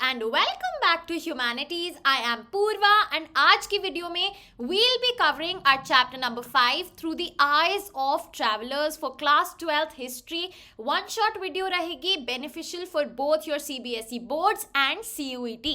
And welcome back to humanities. I am Purva and आज की video में we'll be covering our chapter number 5 through the eyes of travelers for class 12th history. One shot video रहेगी beneficial for both your CBSE boards and CUET.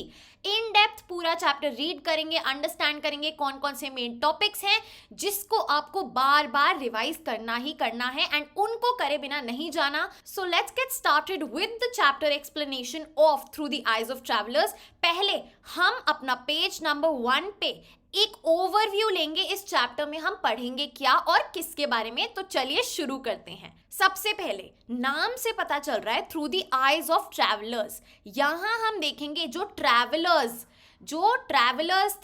In depth पूरा chapter read करेंगे, understand करेंगे कौन कौन से main topics हैं जिसको आपको बार बार रिवाइज करना ही करना है एंड उनको करे बिना नहीं जाना. सो let's get started with the chapter explanation of through the eyes of travellers. पहले हम अपना पेज नंबर 1 पे एक ओवरव्यू लेंगे. इस चैप्टर में हम पढ़ेंगे क्या और किसके बारे में. तो चलिए शुरू करते हैं. सबसे पहले नाम से पता चल रहा है through the eyes of travellers. यहां हम देखेंगे जो ट्रैवलर्स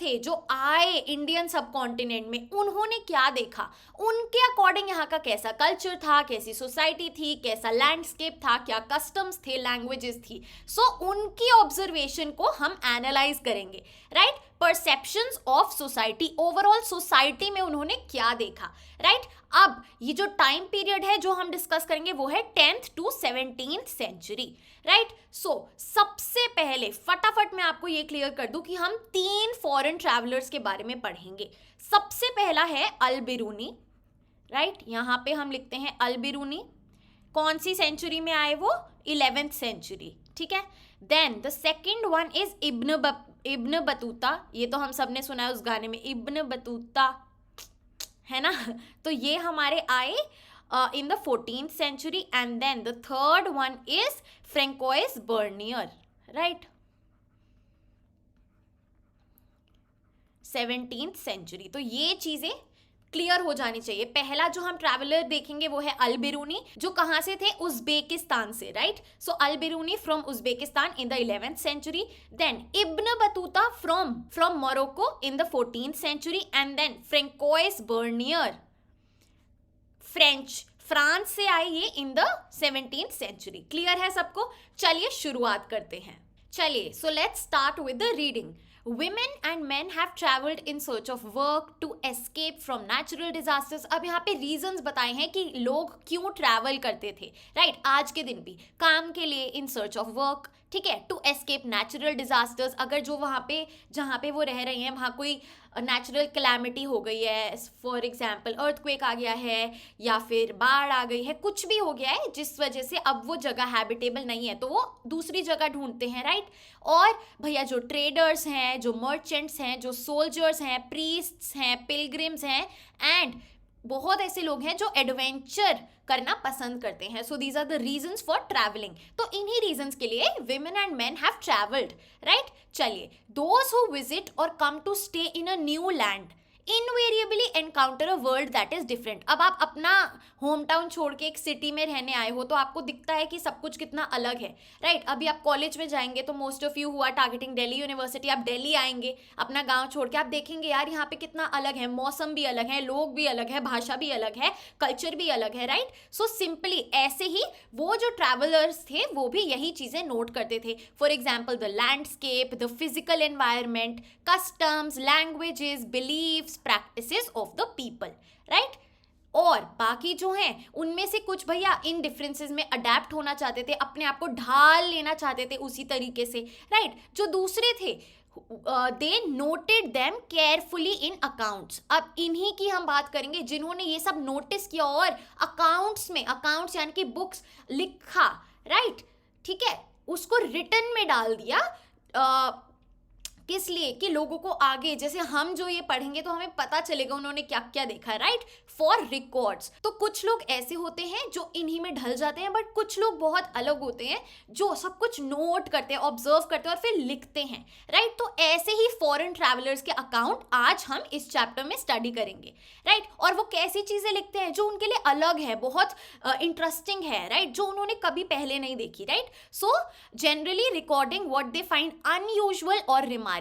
थे, जो आए इंडियन सब कॉन्टिनेंट में, उन्होंने क्या देखा, उनके अकॉर्डिंग यहाँ का कैसा कल्चर था, कैसी सोसाइटी थी, कैसा लैंडस्केप था, क्या कस्टम्स थे, लैंग्वेजेस थी. सो उनकी ऑब्जर्वेशन को हम एनालाइज करेंगे. Right, perceptions of society, overall society में उन्होंने क्या देखा. राइट, अब ये जो टाइम पीरियड है जो हम डिस्कस करेंगे वो है 10th to 17th century. Right, सो सबसे पहले फटाफट मैं आपको ये क्लियर कर दूं कि हम 3 फॉरेन ट्रैवलर्स के बारे में पढ़ेंगे. सबसे पहला है अल बिरूनी. राइट, यहां पे हम लिखते हैं अल बिरूनी. कौन सी सेंचुरी में आए वो? 11th century. ठीक है. Then the second one is Ibn Battuta. ये तो हम सब ने सुना है उस गाने में, इब्न बतूता, है ना. तो ये हमारे आए in the 14th century. And then the third one is Francois Bernier. Right, 17th century. तो ये चीजें क्लियर हो जानी चाहिए. पहला जो हम ट्रैवलर देखेंगे वो है अल बिरूनी, जो कहाँ से थे? उज्बेकिस्तान से. Right, so Al Biruni from Uzbekistan in the 11th century. Then Ibn Battuta from Morocco in the 14th century. And then Francois Bernier, France से आई ये in the 17th century. Clear है सबको? चलिए शुरुआत करते हैं. चलिए, so let's start with the reading. Women and men have traveled in search of work to escape from natural disasters. अब यहाँ पे reasons बताए हैं कि लोग क्यों ट्रैवल करते थे. राइट, आज के दिन भी काम के लिए, इन सर्च ऑफ वर्क. ठीक है, टू एस्केप नेचुरल डिजास्टर्स. अगर जो वहाँ पे जहाँ पे वो रह रहे हैं वहाँ कोई नेचुरल कैलामिटी हो गई है, फॉर एग्जाम्पल अर्थक्वेक आ गया है या फिर बाढ़ आ गई है, कुछ भी हो गया है जिस वजह से अब वो जगह हैबिटेबल नहीं है, तो वो दूसरी जगह ढूंढते हैं. राइट, और भैया जो ट्रेडर्स हैं, जो मर्चेंट्स हैं, जो सोल्जर्स हैं, प्रीस्ट्स हैं, पिलग्रिम्स हैं, एंड बहुत ऐसे लोग हैं जो एडवेंचर करना पसंद करते हैं. So these are the reasons for travelling. तो इन्हीं रीजंस के लिए women and men have travelled. Right, चलिए. दोज हु विजिट और come to stay in a new land invariably encounter a world that is different. अब आप अपना home town छोड़ के एक सिटी में रहने आए हो तो आपको दिखता है कि सब कुछ कितना अलग है. राइट, अभी आप कॉलेज में जाएंगे तो most of you who are targeting Delhi university, आप दिल्ली आएंगे अपना गांव छोड़ के, आप देखेंगे यार यहाँ पे कितना अलग है, मौसम भी अलग है, लोग भी अलग है, भाषा भी अलग है, कल्चर भी अलग है. राइट, सो सिंपली ऐसे ही वो जो ट्रैवलर्स थे वो भी यही चीजें नोट करते थे. For example the landscape, the physical environment, customs, languages, beliefs, practices of the people. Right, और बाकी जो हैं उनमें से कुछ भैया इन डिफरेंसेस में अडेप्ट होना चाहते थे, अपने आप को ढाल लेना चाहते थे उसी तरीके से. राइट, जो दूसरे थे they noted them carefully in accounts. अब इन्हीं की हम बात करेंगे जिन्होंने ये सब नोटिस किया और अकाउंट्स में, अकाउंट्स यानी कि बुक्स लिखा. राइट, ठीक है, उसको रिटन में डाल दिया. किस लिए? कि लोगों को आगे जैसे हम जो ये पढ़ेंगे तो हमें पता चलेगा उन्होंने क्या क्या देखा. Right, for records. तो कुछ लोग ऐसे होते हैं जो इन्हीं में ढल जाते हैं, बट कुछ लोग बहुत अलग होते हैं जो सब कुछ नोट करते हैं, ऑब्जर्व करते हैं और फिर लिखते हैं. राइट, तो ऐसे ही फॉरेन ट्रैवलर्स के अकाउंट आज हम इस चैप्टर में स्टडी करेंगे. राइट, और वो कैसी चीजें लिखते हैं जो उनके लिए अलग है, बहुत इंटरेस्टिंग है. राइट, जो उन्होंने कभी पहले नहीं देखी. Right, so generally recording what they find unusual और remarkable.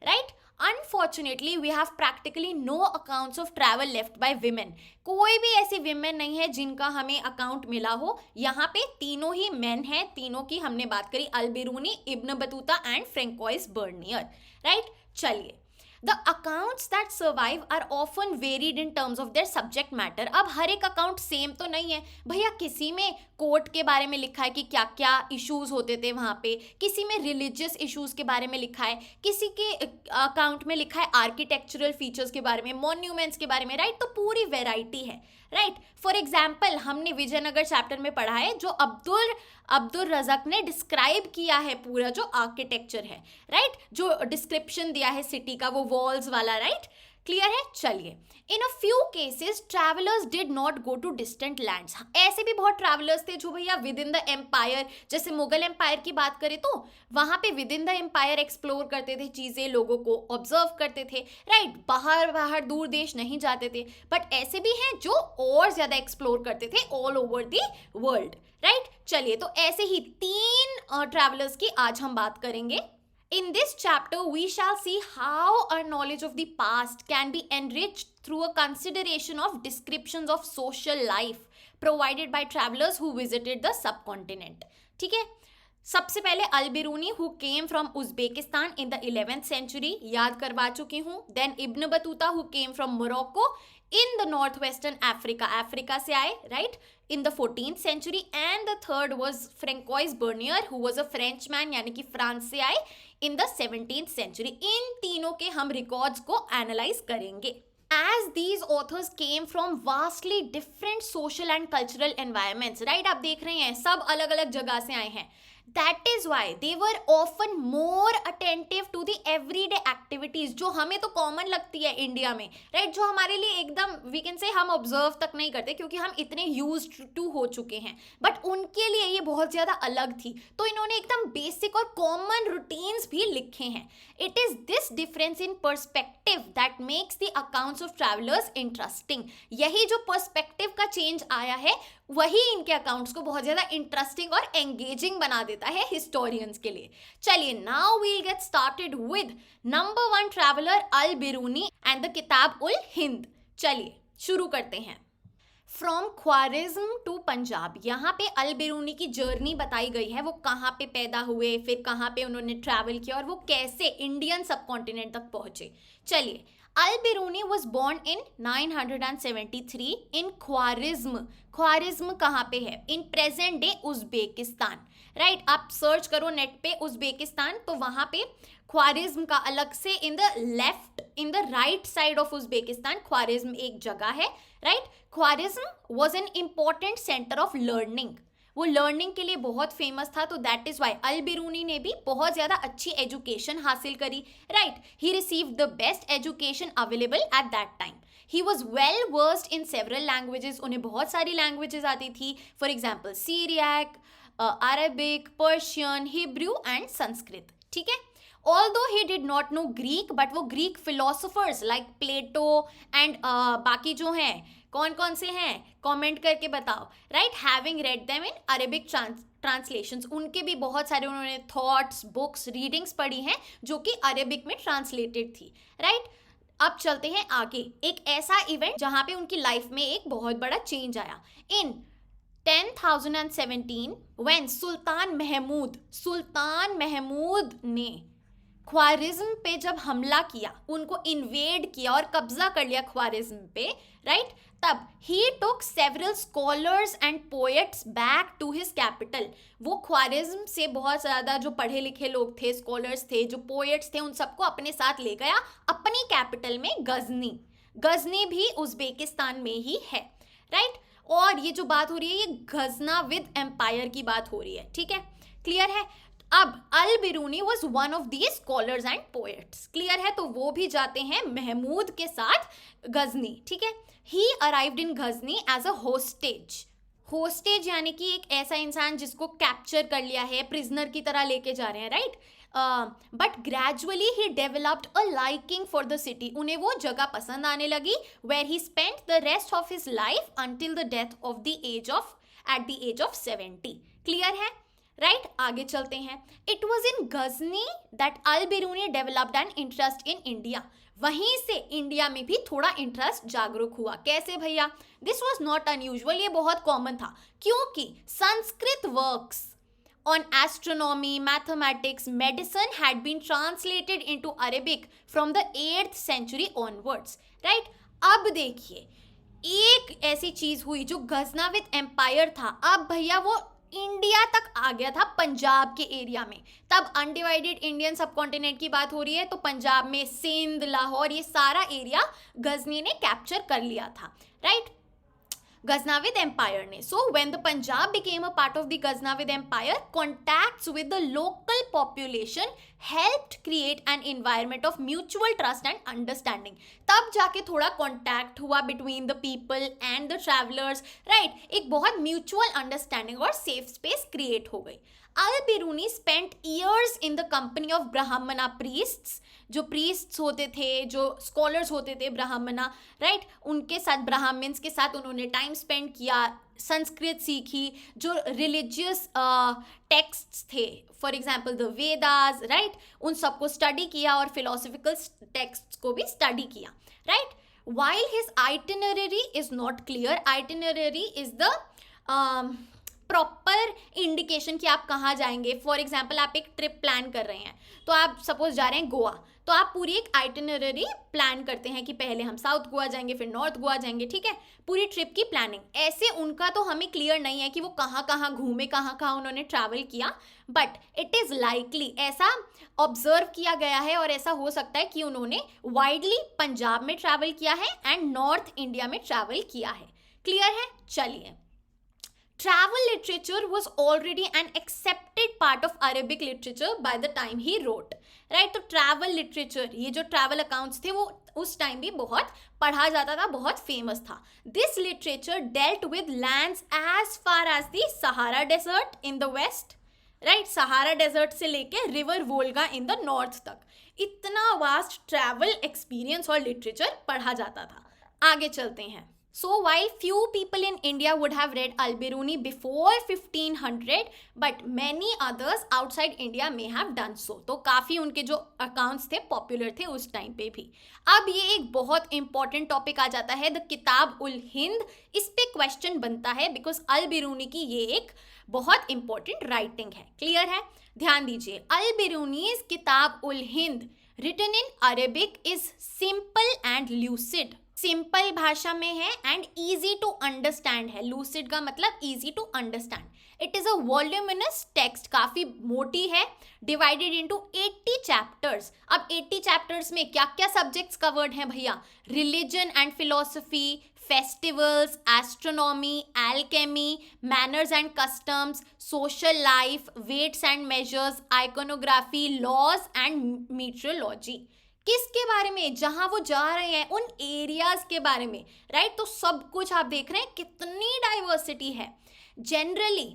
Right, unfortunately we have practically no accounts of travel left by women. कोई भी ऐसी women नहीं है जिनका हमें अकाउंट मिला हो. यहाँ पे तीनों ही men हैं. तीनों की हमने बात करी, Al Biruni, Ibn Battuta and Francois Bernier. Right, चलिए. The accounts that survive are often varied in terms of their subject matter. अब हर एक अकाउंट सेम तो नहीं है भैया, किसी में कोर्ट के बारे में लिखा है कि क्या क्या इश्यूज होते थे वहाँ पे, किसी में रिलीजियस इश्यूज के बारे में लिखा है, किसी के अकाउंट में लिखा है आर्किटेक्चरल फीचर्स के बारे में, मॉन्यूमेंट्स के बारे में, राइट? तो पूरी वेराइटी है, राइट? फॉर एग्जाम्पल हमने विजयनगर चैप्टर में पढ़ा है जो अब्दुल रज़ाक ने डिस्क्राइब किया है पूरा जो आर्किटेक्चर है, राइट? जो डिस्क्रिप्शन दिया है सिटी का, वो वॉल्स वाला, राइट? क्लियर है? चलिए, in a few cases travellers did not go to distant lands. ऐसे भी बहुत ट्रैवलर्स थे जो भैया विद इन द एम्पायर, जैसे मुगल एम्पायर की बात करें तो वहां पे within the empire explore करते थे चीजें, लोगों को ऑब्जर्व करते थे, राइट? बाहर दूर देश नहीं जाते थे. बट ऐसे भी हैं जो और ज्यादा एक्सप्लोर करते थे all over the world, right? चलिए, तो ऐसे ही 3 ट्रैवलर्स की आज हम बात करेंगे. In this chapter, we shall see how our knowledge of the past can be enriched through a consideration of descriptions of social life provided by travelers who visited the subcontinent. ठीक है? सबसे पहले अल-बिरूनी who came from Uzbekistan in the 11th century, याद करवा चुकी हूँ. Then Ibn Battuta who came from Morocco in the northwestern Africa, Africa से आए, right? In the 14th century. And the third was Francois Bernier who was a Frenchman, यानी कि France से आए in the 17th century. इन तीनों के हम records को एनालाइज करेंगे. As these authors came from vastly different social and cultural environments, right? आप देख रहे हैं सब अलग अलग जगह से आए हैं. That is why they were often more attentive to the everyday activities जो हमें तो कॉमन लगती है इंडिया में, राइट? जो हमारे लिए एकदम वी कैन से हम ऑब्जर्व तक नहीं करते क्योंकि हम इतने यूज्ड टू हो चुके हैं. बट उनके लिए ये बहुत ज़्यादा अलग थी, तो इन्होंने एकदम बेसिक और कॉमन रूटीन्स भी लिखे हैं. It is this difference in perspective that makes the accounts of travellers interesting. यही जो पर्सपेक्टिव का चेंज आया है वही इनके अकाउंट्स को बहुत ज़्यादा इंटरेस्टिंग और एंगेजिंग बना देता है हिस्टोरियंस के लिए. चलिए, now we'll get started with number 1 traveller Al-Biruni and the Kitab ul Hind. चलिए शुरू करते हैं. फ्रॉम ख्वारिज्म टू पंजाब, यहाँ पे अल-बिरूनी की जर्नी बताई गई है. वो कहाँ पे पैदा हुए, फिर कहाँ पे उन्होंने ट्रैवल किया और वो कैसे इंडियन सब कॉन्टिनेंट तक पहुँचे. चलिए, अल-बिरूनी वॉज बॉर्न इन 973 इन ख्वारिज्म. ख्वारिज्म कहाँ पे है? In present day Uzbekistan, right? आप सर्च करो नेट पे उज़्बेकिस्तान, तो वहाँ पे ख्वारिज्म का अलग से in the right side of Uzbekistan Khwarezm एक जगह है, right? Khwarezm was an important centre of learning. वो लर्निंग के लिए बहुत फेमस था, तो दैट इज वाई अल-बिरूनी ने भी बहुत ज़्यादा अच्छी एजुकेशन हासिल करी, right? He received the best education available at that time. He was well versed in several languages. उन्हें बहुत सारी लैंग्वेजेस आती थी. For example Syriac, Arabic, Persian, Hebrew and Sanskrit. ठीक है? Although he did not know Greek, but वो Greek philosophers like Plato and बाकी जो हैं कौन कौन से हैं कमेंट करके बताओ, right? Having red them in Arabic translations, उनके भी बहुत सारे उन्होंने थॉट्स, बुक्स, रीडिंग्स पढ़ी हैं जो कि अरेबिक में ट्रांसलेटेड थी, राइट? अब चलते हैं आगे. एक ऐसा इवेंट जहाँ पे उनकी लाइफ में एक बहुत बड़ा चेंज आया. इन 10,017 when सुल्तान महमूद ने ख्वारिज्म पे जब हमला किया, उनको इन्वेड किया और कब्जा कर लिया ख्वारिज्म पे, राइट? तब he took several scholars and poets back to his capital. वो ख्वारिज्म से बहुत ज़्यादा जो पढ़े लिखे लोग थे, स्कॉलर्स थे, जो पोएट्स थे, उन सबको अपने साथ ले गया अपनी कैपिटल में गजनी भी उज़्बेकिस्तान में ही है, राइट? और ये जो बात हो रही है ये गजनाविद एम्पायर की बात हो रही है. ठीक है? क्लियर है? अब Al-Biruni was one of these scholars and poets. Clear है? तो वो भी जाते हैं महमूद के साथ गजनी. ठीक है? He arrived in Ghazni as a hostage यानी कि एक ऐसा इंसान जिसको कैप्चर कर लिया है, प्रिजनर की तरह लेके जा रहे हैं, right? But gradually he developed a liking for the city. उन्हें वो जगह पसंद आने लगी. Where he spent the rest of his life until the death of the age of 70. Clear है? राइट? आगे चलते हैं. It was in Ghazni that Al-Biruni developed an interest in India. वहीं से इंडिया में भी थोड़ा इंटरेस्ट जागरूक हुआ. कैसे भैया? दिस वॉज नॉट अनयूजुअल, ये बहुत कॉमन था क्योंकि Sanskrit works on astronomy, mathematics, medicine had been translated into Arabic from the 8th century onwards. Right? अब देखिए, एक ऐसी चीज हुई जो गजनाविद एम्पायर था, अब भैया वो इंडिया तक आ गया था, पंजाब के एरिया में। तब अनडिवाइडेड इंडियन सब कॉन्टिनेंट की बात हो रही है, तो पंजाब में सिंध, लाहौर, ये सारा एरिया गजनी ने कैप्चर कर लिया था। राइट? Ghaznavid Empire ने. So when the Punjab became a part of the Ghaznavid Empire, contacts with the local population helped create an environment of mutual trust and understanding. तब जाके थोड़ा contact हुआ between the people and the travelers, right? एक बहुत mutual understanding और safe space create हो गई. Al-Biruni spent years in the company of Brahmana priests. जो priests होते थे, जो scholars होते थे ब्राह्मणा, राइट, उनके साथ, ब्राह्मण्स के साथ उन्होंने टाइम स्पेंड किया, संस्कृत सीखी, जो रिलीजियस टेक्स्ट्स थे, for example the Vedas, right, उन सबको स्टडी किया और फिलोसफिकल टेक्स्ट्स को भी स्टडी किया. Right? While his itinerary is not clear, itinerary is the proper indication कि आप कहाँ जाएंगे. फॉर एग्जाम्पल आप एक ट्रिप प्लान कर रहे हैं, तो आप सपोज जा रहे हैं गोवा, तो आप पूरी एक आइटिनरी प्लान करते हैं कि पहले हम साउथ गोवा जाएंगे, फिर नॉर्थ गोवा जाएंगे. ठीक है, पूरी ट्रिप की प्लानिंग. ऐसे उनका तो हमें क्लियर नहीं है कि वो कहाँ कहाँ घूमे, कहाँ कहाँ उन्होंने ट्रैवल किया, बट इट इज़ लाइकली, ऐसा ऑब्जर्व किया गया है और ऐसा हो सकता है कि उन्होंने वाइडली पंजाब में ट्रैवल किया है एंड नॉर्थ इंडिया में ट्रैवल किया है. क्लियर है? चलिए. Travel literature was already an accepted part of Arabic literature by the time he wrote. Right? तो travel literature, ये जो travel accounts थे वो उस टाइम भी बहुत पढ़ा जाता था, बहुत फेमस था. This literature dealt with lands as far as the Sahara Desert in the west. Right? Sahara Desert से लेके river Volga in the north तक. इतना vast travel experience और literature पढ़ा जाता था. आगे चलते हैं. So while few people in India would have read Al-Biruni before 1500, but many others outside India may have done so. तो काफ़ी उनके जो अकाउंट्स थे पॉपुलर थे उस टाइम पे भी. अब ये एक बहुत इंपॉर्टेंट टॉपिक आ जाता है, द किताब उल हिंद. इस पे क्वेश्चन बनता है बिकॉज अल-बिरूनी की ये एक बहुत इंपॉर्टेंट राइटिंग है. क्लियर है? ध्यान दीजिए. Al-Biruni's Kitab ul Hind written in Arabic is simple and lucid. Simple भाषा में है एंड ईजी टू अंडरस्टैंड है. लूसिड का मतलब easy to understand. It is a voluminous text, काफ़ी मोटी है, डिवाइडेड इनटू 80 चैप्टर्स. अब 80 चैप्टर्स में क्या क्या सब्जेक्ट्स कवर्ड हैं भैया? Religion and philosophy, festivals, astronomy, alchemy, manners and customs, social life, weights and measures, iconography, laws and meteorology. किसके बारे में? जहां वो जा रहे हैं उन एरियाज के बारे में. राइट? तो सब कुछ आप देख रहे हैं कितनी डाइवर्सिटी है. Generally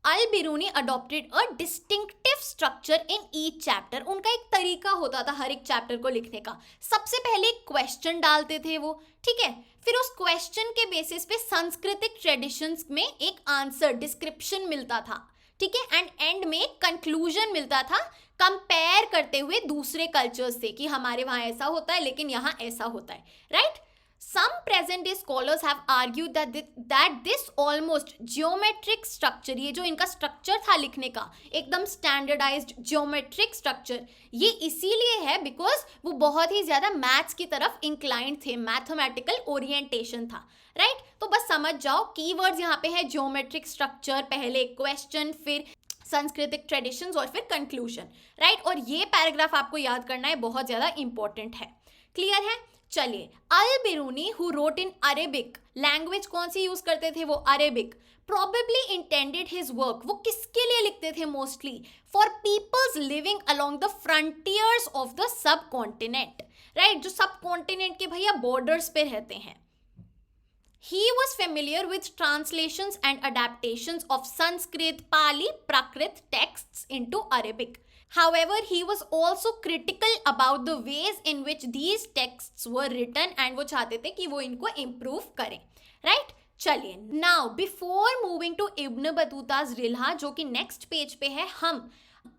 Al-Biruni adopted a distinctive structure in each chapter. उनका एक तरीका होता था हर एक चैप्टर को लिखने का. सबसे पहले एक क्वेश्चन डालते थे वो, ठीक है, फिर उस क्वेश्चन के बेसिस पे सांस्कृतिक ट्रेडिशंस में एक आंसर डिस्क्रिप्शन मिलता था. ठीक है, एंड एंड में कंक्लूजन मिलता था कंपेयर करते हुए दूसरे कल्चर्स से कि हमारे वहाँ ऐसा होता है लेकिन यहाँ ऐसा होता है. Right? Some present day scholars have argued that this almost geometric structure, ये जो इनका स्ट्रक्चर था लिखने का, एकदम स्टैंडर्डाइज्ड जियोमेट्रिक स्ट्रक्चर, ये इसीलिए है बिकॉज वो बहुत ही ज़्यादा मैथ्स की तरफ इंक्लाइंड थे, मैथमेटिकल ओरिएंटेशन था. राइट? तो बस समझ जाओ कीवर्ड्स यहाँ पे है जियोमेट्रिक स्ट्रक्चर, पहले क्वेश्चन, फिर सांस्कृतिक ट्रेडिशंस और फिर कंक्लूजन. राइट? और ये पैराग्राफ आपको याद करना है, बहुत ज़्यादा इंपॉर्टेंट है. क्लियर है? चलिए. Al-Biruni who wrote in Arabic, language कौन सी यूज करते थे वो? Arabic. Probably intended his work, वो किसके लिए लिखते थे? Mostly for peoples living along the frontiers of the subcontinent. Right? जो सब कॉन्टिनेंट के भैया बॉर्डर्स पे रहते हैं. He was familiar with translations and adaptations of Sanskrit, Pali, Prakrit texts into Arabic. However, he was also critical about the ways in which these texts were written and वो चाहते थे कि वो इनको improve करें. Right? चलिए. Now, before moving to Ibn Battuta's Rilha, जो कि next पेज पे है, हम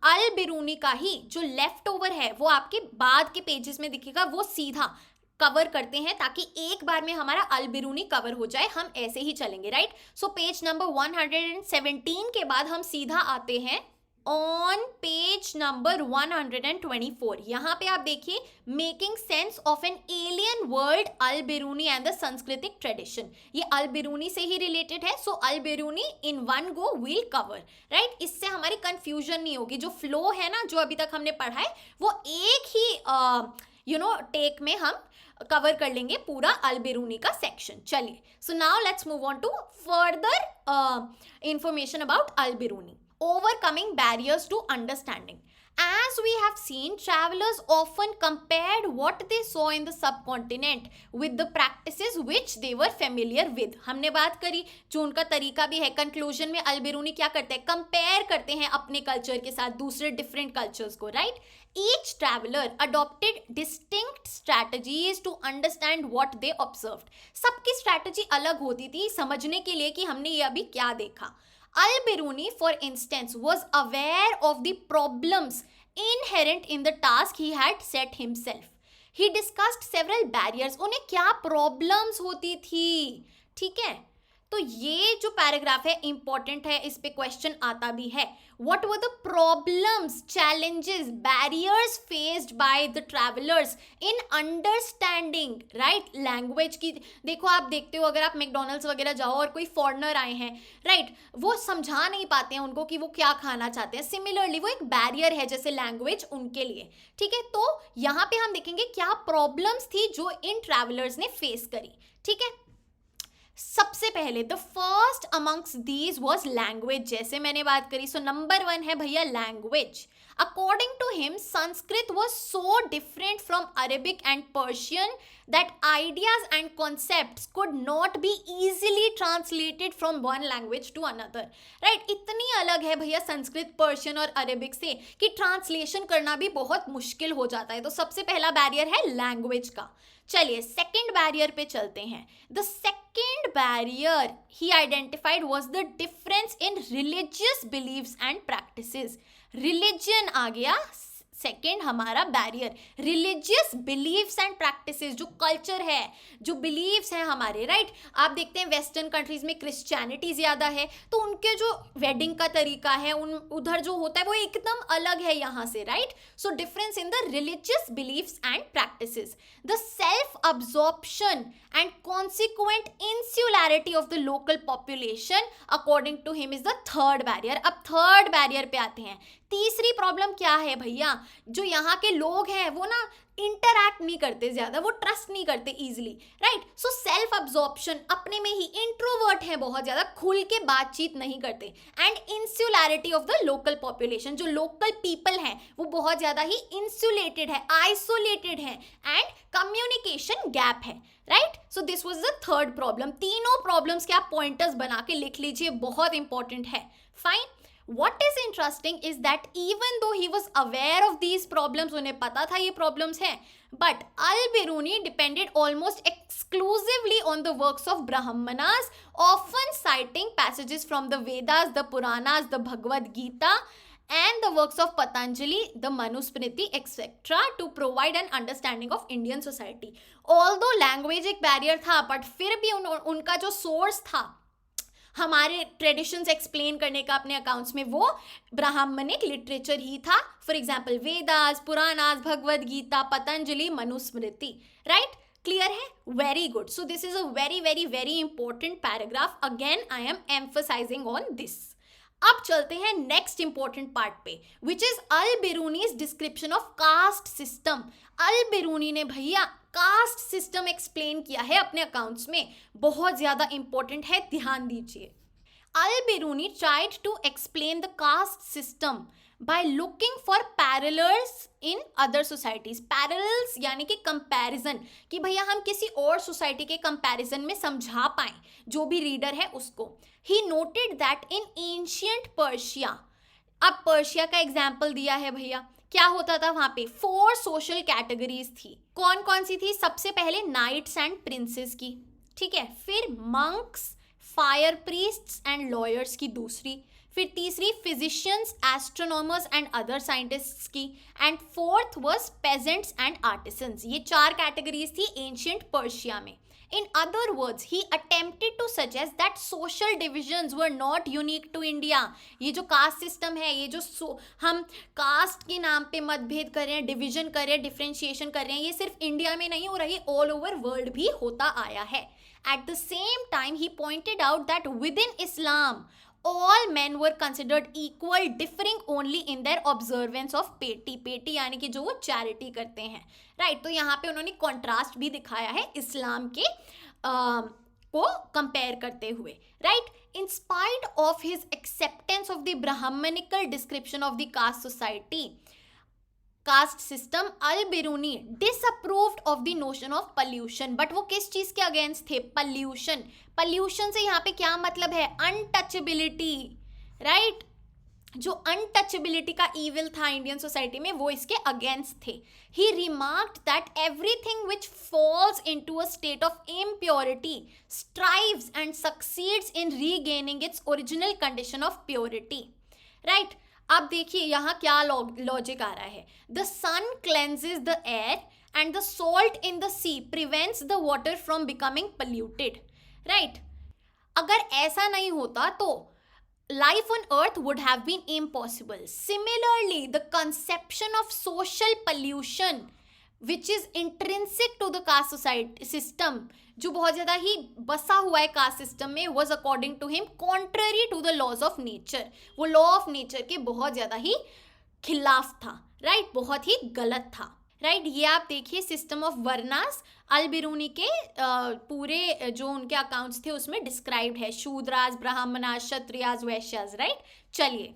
अल-बिरूनी का ही जो लेफ्ट ओवर है वो आपके बाद के पेजेस में दिखेगा, वो सीधा कवर करते हैं ताकि एक बार में हमारा अल बिरूनी कवर हो जाए, हम ऐसे ही चलेंगे, राइट। सो पेज नंबर 117 के बाद हम सीधा आते हैं ऑन पेज नंबर 124। यहाँ पे आप देखिए, making sense of an alien world, Al Biruni and the सांस्कृतिक ट्रेडिशन। ये अल बिरूनी से ही रिलेटेड है, so Al Biruni in one go will cover, right. इससे हमारी कंफ्यूजन नहीं होगी, जो फ्लो है ना जो अभी तक हमने पढ़ा है वो एक ही टेक में हम कवर कर लेंगे पूरा अल बिरूनी का सेक्शन। चलिए, so now let's move on to further information about Al Biruni. Overcoming barriers to understanding. As we have seen, travelers often compared what they saw in the subcontinent with the practices which they were familiar with. हमने बात करी, जो उनका तरीका भी है। Conclusion में अल बिरूनी क्या करते हैं, कंपेयर करते हैं अपने कल्चर के साथ दूसरे डिफरेंट कल्चर्स को, right. Each traveler adopted distinct strategies to understand what they observed. सबकी स्ट्रैटेजी अलग होती थी समझने के लिए कि हमने ये अभी क्या देखा। Al-Biruni, for instance, was aware of the problems inherent in the task he had set himself. He discussed several barriers. उन्हें क्या problems होती थी, ठीक है। तो ये जो पैराग्राफ है इंपॉर्टेंट है, इस पे क्वेश्चन आता भी है। What were the problems, challenges, barriers faced by the travelers in understanding, right? Language की देखो, आप देखते हो अगर आप मैकडोनल्ड्स वगैरह जाओ और कोई फॉरेनर आए हैं, राइट, वो समझा नहीं पाते हैं उनको कि वो क्या खाना चाहते हैं। सिमिलरली वो एक बैरियर है जैसे लैंग्वेज उनके लिए, ठीक है। तो यहाँ पे हम देखेंगे क्या प्रॉब्लम्स थी जो इन ट्रैवलर्स ने फेस करी, ठीक है। सबसे पहले the first amongst these was language, जैसे मैंने बात करी। सो नंबर 1 है भैया language. According to him Sanskrit was so different from Arabic and Persian that ideas and concepts could not be easily translated from one language to another, right. इतनी अलग है भैया संस्कृत, पर्शियन और अरेबिक से कि ट्रांसलेशन करना भी बहुत मुश्किल हो जाता है। तो सबसे पहला बैरियर है लैंग्वेज का। चलिए सेकेंड बैरियर पे चलते हैं। The second barrier he identified was the difference in religious beliefs and practices. Religion आ गया सेकेंड हमारा barrier, religious beliefs and practices, जो कल्चर है, जो बिलीव्स हैं हमारे, राइट। आप देखते हैं वेस्टर्न कंट्रीज में क्रिश्चियनिटी ज़्यादा है, तो उनके जो वेडिंग का तरीका है उधर जो होता है वो एकदम अलग है यहाँ से, right. So difference in the religious beliefs and practices. The self absorption and consequent insularity of the local population according to him is the third barrier. अब थर्ड बैरियर पे आते हैं। तीसरी प्रॉब्लम क्या है भैया, जो यहाँ के लोग हैं वो ना इंटरैक्ट नहीं करते ज़्यादा, वो ट्रस्ट नहीं करते easily, right. So self absorption, अपने में ही इंट्रोवर्ट है बहुत ज़्यादा, खुल के बातचीत नहीं करते। And insularity of the local population, जो लोकल पीपल हैं वो बहुत ज़्यादा ही इंसुलेटेड है, आइसोलेटेड है, एंड कम्युनिकेशन गैप है, right. So this was the third problem. तीनों प्रॉब्लम्स के आप पॉइंटर्स बना के लिख लीजिए, बहुत इंपॉर्टेंट है। Fine. What is interesting is that even though he was aware of these problems, उन्हें पता था ये problems हैं, but Al-Biruni depended almost exclusively on the works of Brahmanas, often citing passages from the Vedas, the Puranas, the Bhagavad Gita, and the works of Patanjali, the Manusmriti, etc. to provide an understanding of Indian society. Although language एक barrier था, but फिर भी उनका जो source था हमारे traditions explain करने का अपने अकाउंट्स में, वो ब्राह्मणिक लिटरेचर ही था। For example Vedas, Puranas, Bhagavad Gita, Patanjali, Manusmriti, right. Clear है? Very good. So this is a very very very important paragraph. Again I am emphasising on this. अब चलते हैं नेक्स्ट इंपॉर्टेंट पार्ट पे, which is Al-Biruni's description of caste system. Al-Biruni ने भैया caste system explain किया है अपने accounts में, बहुत ज्यादा इंपॉर्टेंट है, ध्यान दीजिए। Al-Biruni tried to explain the caste system by looking for parallels in other societies. Parallels यानी कि comparison, कि भैया हम किसी और सोसाइटी के कंपैरिजन में समझा पाएं जो भी रीडर है उसको। He noted that in ancient Persia, अब पर्शिया का एग्जाम्पल दिया है भैया, क्या होता था वहां पे, 4 सोशल कैटेगरीज थी। कौन कौन सी थी? सबसे पहले नाइट्स एंड प्रिंसेस की, ठीक है, फिर monks, fire priests and lawyers की दूसरी, फिर तीसरी physicians, astronomers and other scientists की, and fourth was peasants and artisans. ये 4 कैटेगरीज थी एंशिएंट पर्शिया में। In other words, he attempted to suggest that social divisions were not unique to India. ये जो कास्ट सिस्टम है, ये जो हम कास्ट के नाम पे मतभेद कर रहे हैं, डिविजन कर रहे हैं, डिफ्रेंशिएशन कर रहे हैं, ये सिर्फ इंडिया में नहीं हो रही, ऑल ओवर वर्ल्ड भी होता आया है। At the same time, he pointed out that within Islam, all men were considered equal, differing only in their observance of पेटी। पेटी यानी कि जो वो चैरिटी करते हैं, राइट। तो यहाँ पे उन्होंने कॉन्ट्रास्ट भी दिखाया है इस्लाम के को कंपेयर करते हुए, right. In spite of his acceptance of the brahmanical description of the caste society, caste system, Al Biruni disapproved of the notion of pollution. But वो किस चीज के अगेंस्ट थे? पॉल्यूशन। पॉल्यूशन से यहाँ पे क्या मतलब है? Untouchability, right. जो अनटचेबिलिटी का ईविल था इंडियन सोसाइटी में, वो इसके अगेंस्ट थे। He remarked that everything which falls into a state of impurity strives and succeeds in regaining its original condition of purity, right. अब देखिए यहाँ क्या लॉजिक आ रहा है। The sun cleanses the air and the salt in the sea prevents the water from becoming polluted, right. अगर ऐसा नहीं होता तो life on earth would have been impossible. Similarly, the conception of social pollution which is intrinsic to the caste society system, जो बहुत ज़्यादा ही बसा हुआ है कास्ट सिस्टम में, was according to him contrary to the laws of nature. वो law of nature के बहुत ज़्यादा ही खिलाफ था, राइट, बहुत ही गलत था, राइट। ये आप देखिए सिस्टम ऑफ वर्नास अल बिरूनी के पूरे जो उनके अकाउंट्स थे उसमें डिस्क्राइब्ड है, शूद्रास, ब्राह्मणास, क्षत्रियास, वैश्यास, राइट। चलिए,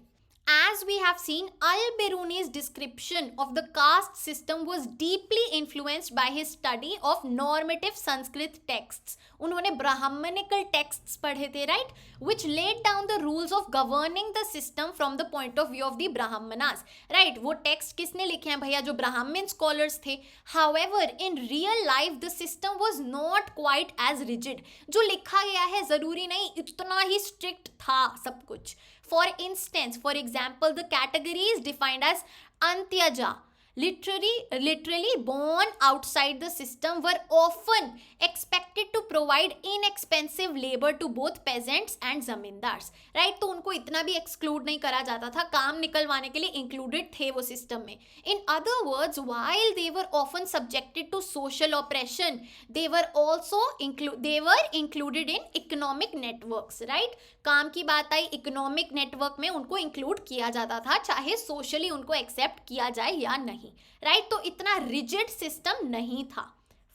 as we have seen, Al-Biruni's description of the caste system was deeply influenced by his study of normative Sanskrit texts. उन्होंने ब्राह्मणिकल texts पढ़े थे, right, which laid down the rules of governing the system from the point of view of the Brahmanas, right. वो text किसने लिखे हैं भैया? जो ब्राह्मण scholars थे. However, in real life the system was not quite as rigid. जो लिखा गया है जरूरी नहीं इतना ही strict था सब कुछ. For instance, for example, the category is defined as Antyaja, literally born outside the system, were often expected to provide inexpensive labor to both peasants and zamindars, right. तो उनको इतना भी exclude नहीं करा जाता था, काम निकलवाने के लिए included थे वो system में. In other words, while they were often subjected to social oppression, they were also included in economic networks, right. काम की बात आई, इकोनॉमिक नेटवर्क में उनको इंक्लूड किया जाता था, चाहे सोशली उनको एक्सेप्ट किया जाए या नहीं, राइट. तो इतना रिजिड सिस्टम नहीं था.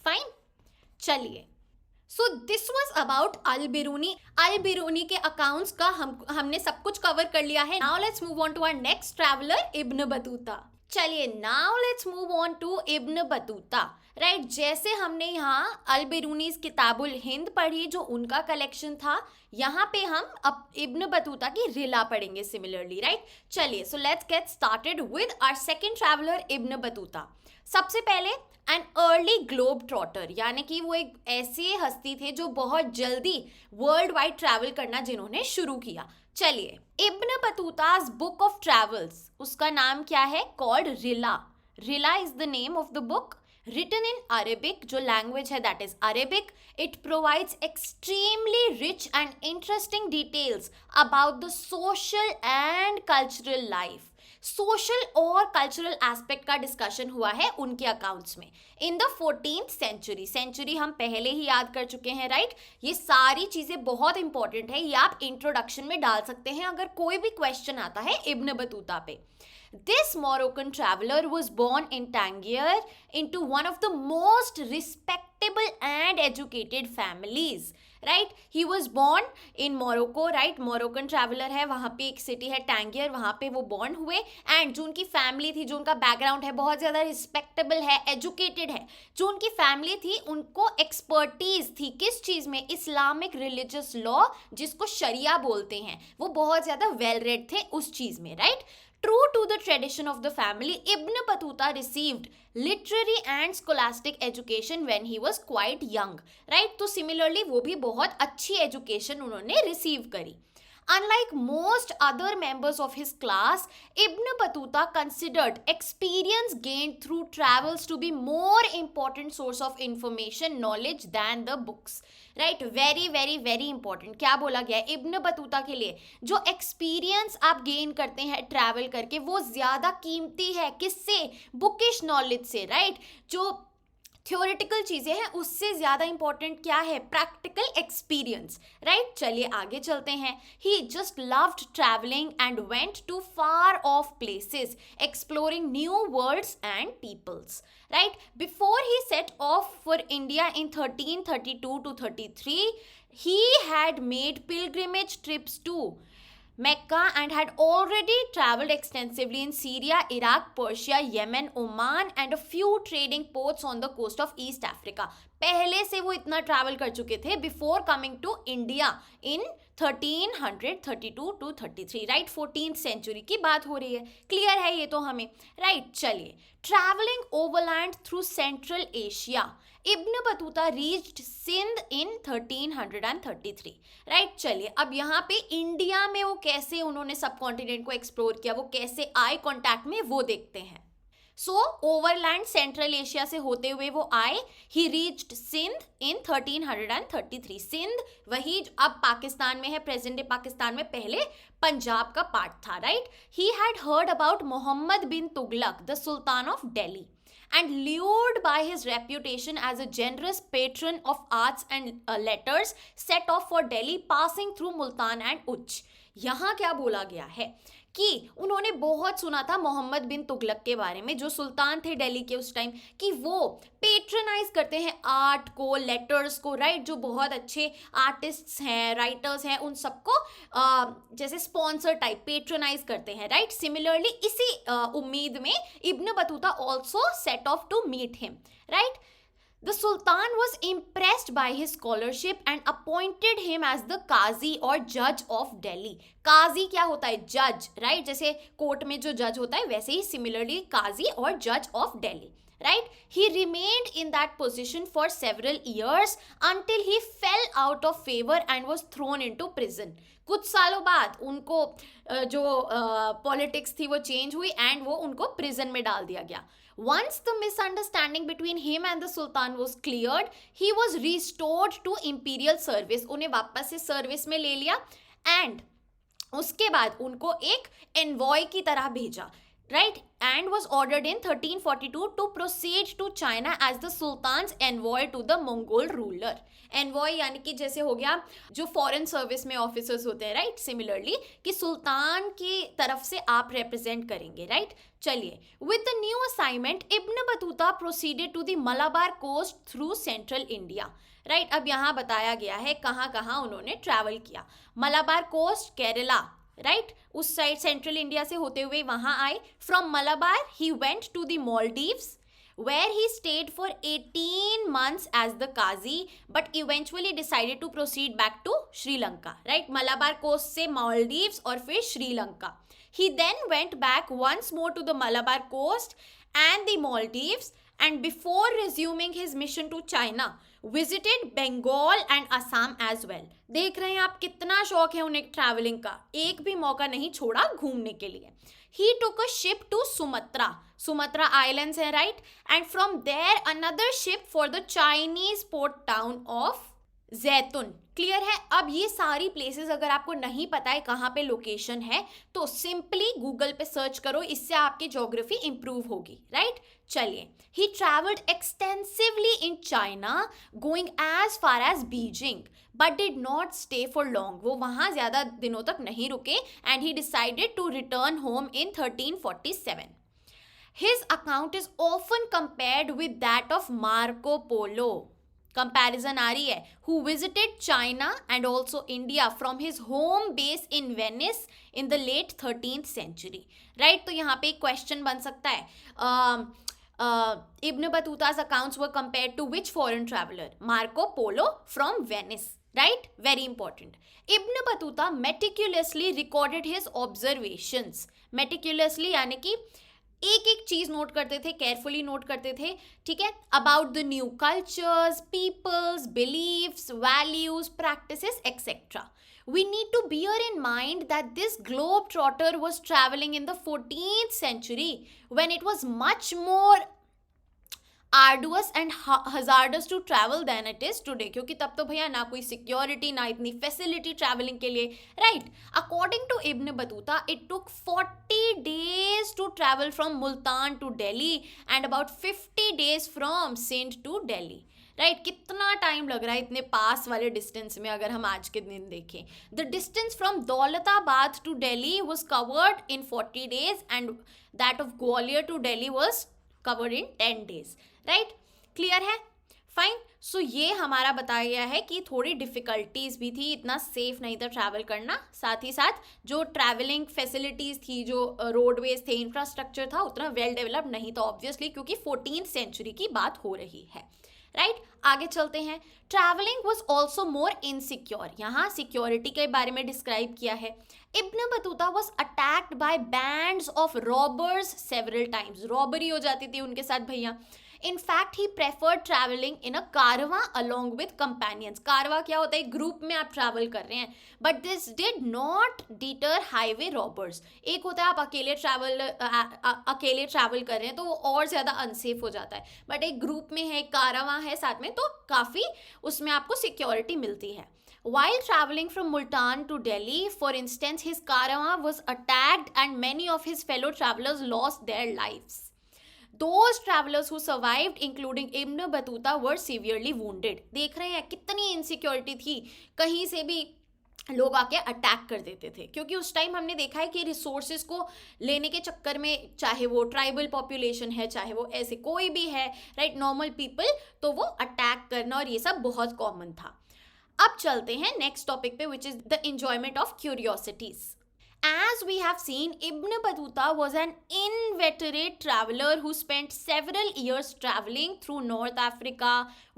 फाइन, चलिए. So this was about Al Biruni. Al Biruni के अकाउंट्स का हमने सब कुछ कवर कर लिया है. Now let's move on to our next traveller, Ibn Battuta. चलिए, now let's move on to Ibn Battuta, right. जैसे हमने यहाँ अल बिरूनी किताबुल हिंद पढ़ी जो उनका कलेक्शन था, यहाँ पे हम अब इब्न बतूता की रिला पढ़ेंगे सिमिलरली, राइट. चलिए, so let's get started with our second traveller Ibn Battuta. सबसे पहले एन अर्ली ग्लोब ट्रॉटर, यानी कि वो एक ऐसी हस्ती थे जो बहुत जल्दी वर्ल्ड वाइड ट्रैवल करना जिन्होंने शुरू किया. चलिए, Ibn Battuta's book of travels, उसका नाम क्या है? Called Rihla. Rihla is the name of the book, written in Arabic, जो लैंग्वेज है that is Arabic. It provides extremely rich and interesting details about the social and cultural life. Social और cultural aspect का discussion हुआ है उनके accounts में. इन the 14th century, century हम पहले ही याद कर चुके हैं, राइट. ये सारी चीज़ें बहुत इंपॉर्टेंट है, ये आप इंट्रोडक्शन में डाल सकते हैं अगर कोई भी क्वेश्चन आता है इब्न बतूता पे. This Moroccan traveler was born in Tangier into one of the most respectable and educated families, right. He was born in Morocco, right. Moroccan traveler है, वहाँ पे एक सिटी है टैंगियर, वहाँ पे वो बॉर्न हुए. एंड जो उनकी फैमिली थी, जो उनका बैकग्राउंड है, बहुत ज़्यादा रिस्पेक्टेबल है, एजुकेटेड है. जो उनकी फैमिली थी उनको एक्सपर्टीज थी किस चीज़ में? इस्लामिक रिलीजियस लॉ, जिसको शरिया बोलते हैं, वो बहुत ज़्यादा वेल रेड थे उस चीज़ में, right. True to the tradition of the family, Ibn Battuta received literary and scholastic education when he was quite young, right. तो similarly वो भी बहुत अच्छी education उन्होंने receive करी. Unlike most other members of his class, Ibn Battuta considered experience gained through travels to be more important source of information knowledge than the books. Right, very very very important. क्या बोला गया है Ibn Battuta के लिए? जो experience आप gain करते हैं ट्रैवल करके वो ज़्यादा कीमती है. किससे? बुकिश नॉलेज से. राइट, जो थ्योरेटिकल चीज़ें हैं उससे ज़्यादा इंपॉर्टेंट क्या है? Practical experience. राइट, चलिए आगे चलते हैं. He just loved travelling and went to far off places exploring new worlds and peoples. Right, before he set off for India in 1332 to 33, he had made pilgrimage trips to Mecca and had already traveled extensively in Syria, Iraq, Persia, Yemen, Oman and a few trading ports on the coast of East Africa. पहले से वो इतना travel कर चुके थे before coming to India in 1332 to 33. Right, 14th century की बात हो रही है. क्लियर है ये तो हमें. राइट, चलिए. Travelling overland through Central Asia, Ibn Battuta reached Sindh in 1333. Right, चलिए अब यहाँ पे इंडिया में वो कैसे उन्होंने सब कॉन्टिनेंट को एक्सप्लोर किया, वो कैसे आए कांटेक्ट में, वो देखते हैं. सो ओवरलैंड सेंट्रल एशिया से होते हुए वो आए. ही रीच्ड सिंध इन 1333. सिंध वही अब पाकिस्तान में है, प्रेजेंट डे पाकिस्तान में, पहले पंजाब का पार्ट था. Right, he had heard about Muhammad bin Tughlaq the sultan of Delhi and lured by his reputation as a generous patron of arts and letters set off for Delhi passing through Multan and Uch. यहाँ क्या बोला गया है कि उन्होंने बहुत सुना था मोहम्मद बिन तुगलक के बारे में, जो सुल्तान थे दिल्ली के उस टाइम, कि वो पेट्रनाइज करते हैं आर्ट को, लेटर्स को. राइट, जो बहुत अच्छे आर्टिस्ट्स हैं, राइटर्स हैं, उन सबको जैसे स्पॉन्सर टाइप पेट्रनाइज करते हैं. राइट, सिमिलरली इसी उम्मीद में Ibn Battuta also set off to meet him. Right, the Sultan was impressed by his scholarship and appointed him as the Qazi or judge of Delhi. Qazi क्या होता है? जज. Right, जैसे कोर्ट में जो जज होता है वैसे ही सिमिलरली काजी और जज of Delhi. Right, he remained in that position for several years until he fell out of favor and was thrown into prison. कुछ सालों बाद उनको जो पॉलिटिक्स थी वो चेंज हुई एंड वो उनको प्रिजन में डाल दिया गया. Once the misunderstanding between him and the Sultan was cleared, he was restored to imperial service. उन्हें वापस से सर्विस में ले लिया एंड उसके बाद उनको एक एनवॉय की तरह भेजा. Right, and was ordered in 1342 to proceed to China as the Sultan's envoy to the Mongol ruler. Envoy यानी कि जैसे हो गया जो फॉरेन सर्विस में ऑफिसर्स होते हैं. राइट, सिमिलरली कि सुल्तान की तरफ से आप रिप्रेजेंट करेंगे. राइट, चलिए. With the new assignment Ibn Battuta proceeded to the Malabar coast through central India. Right, अब यहाँ बताया गया है कहाँ कहाँ उन्होंने ट्रैवल किया. मलाबार कोस्ट केरला. राइट, उस साइड सेंट्रल इंडिया से होते हुए वहां आए. From Malabar he went to the Maldives where he stayed for 18 months as the Qazi but eventually decided to proceed back to Sri Lanka. Right, Malabar coast से Maldives और फिर Sri Lanka. He then went back once more to the Malabar coast and the Maldives and before resuming his mission to China visited Bengal and Assam as well. देख रहे हैं आप कितना शौक है उन्हें ट्रैवलिंग का, एक भी मौका नहीं छोड़ा घूमने के लिए. He took a ship to Sumatra Islands है. Right, and from there another ship for the Chinese port town of जैतून. क्लियर है. अब ये सारी प्लेसेस अगर आपको नहीं पता है कहाँ पे लोकेशन है तो सिंपली गूगल पे सर्च करो, इससे आपकी ज्योग्राफी इंप्रूव होगी. राइट, चलिए. He travelled extensively in China going as far as Beijing but did not stay for long. वो वहाँ ज़्यादा दिनों तक नहीं रुके and he decided to return home in 1347. His account is often compared with that of Marco Polo. Comparison आ रही है. who visited China and also India from his home base in Venice in the late 13th century. Right, तो यहाँ पे एक question बन सकता है. Ibn Battuta's accounts were compared to which foreign traveler? Marco Polo from Venice. Right, very important. Ibn Battuta meticulously recorded his observations. Meticulously यानी कि एक एक चीज नोट करते थे, केयरफुली नोट करते थे. ठीक है, about the new cultures, peoples, beliefs, values, practices etcetera. We need to bear in mind that this globetrotter was traveling in the 14th century when it was much more arduous and hazardous to travel than it is today, क्योंकि तब तो भैया ना कोई security ना इतनी facility travelling के लिए, right. According to Ibn Battuta it took 40 days to travel from Multan to Delhi and about 50 days from Sindh to Delhi. Right कितना टाइम लग रहा है इतने पास वाले डिस्टेंस में. अगर हम आज के दिन देखें, the distance from Daulatabad to Delhi was covered in 40 days and that of Gwalior to Delhi was covered in 10 days. Right clear है, फाइन. सो ये हमारा बताया गया है कि थोड़ी डिफ़िकल्टीज भी थी, इतना सेफ नहीं था ट्रैवल करना. साथ ही साथ जो ट्रैवलिंग फैसिलिटीज़ थी, जो रोडवेज थे, इंफ्रास्ट्रक्चर था, उतना वेल डेवलप्ड नहीं था ऑब्वियसली, क्योंकि 14th century की बात हो रही है. राइट आगे चलते हैं. Travelling was also more insecure. यहाँ सिक्योरिटी के बारे में डिस्क्राइब किया है. Ibn Battuta was attacked by bands of robbers several times. Robbery हो जाती थी उनके साथ भैया. In fact, he preferred traveling in a कारवा along with companions. कारवा क्या होता है, ग्रुप में आप ट्रैवल कर रहे हैं. But this did not deter highway robbers. एक होता है आप अकेले ट्रैवल कर रहे हैं तो वो और ज़्यादा अनसेफ हो जाता है. बट एक ग्रुप में है, कारवा है साथ में, तो काफ़ी उसमें आपको सिक्योरिटी मिलती है. While traveling from Multan to Delhi, for instance, his caravan was attacked and many of his fellow travelers lost their lives. Those travelers who survived, including Ibn Battuta, were severely wounded. देख रहे हैं कितनी insecurity थी, कहीं से भी लोग आके अटैक कर देते थे. क्योंकि उस टाइम हमने देखा है कि रिसोर्सेज को लेने के चक्कर में, चाहे वो ट्राइबल पॉपुलेशन है, चाहे वो ऐसे कोई भी है, राइट, नॉर्मल पीपल, तो वो अटैक करना और ये सब बहुत कॉमन था. अब चलते हैं नेक्स्ट टॉपिक पे, which is the enjoyment of curiosities. As we have seen, Ibn Battuta was an inveterate traveler who spent several years traveling through North Africa,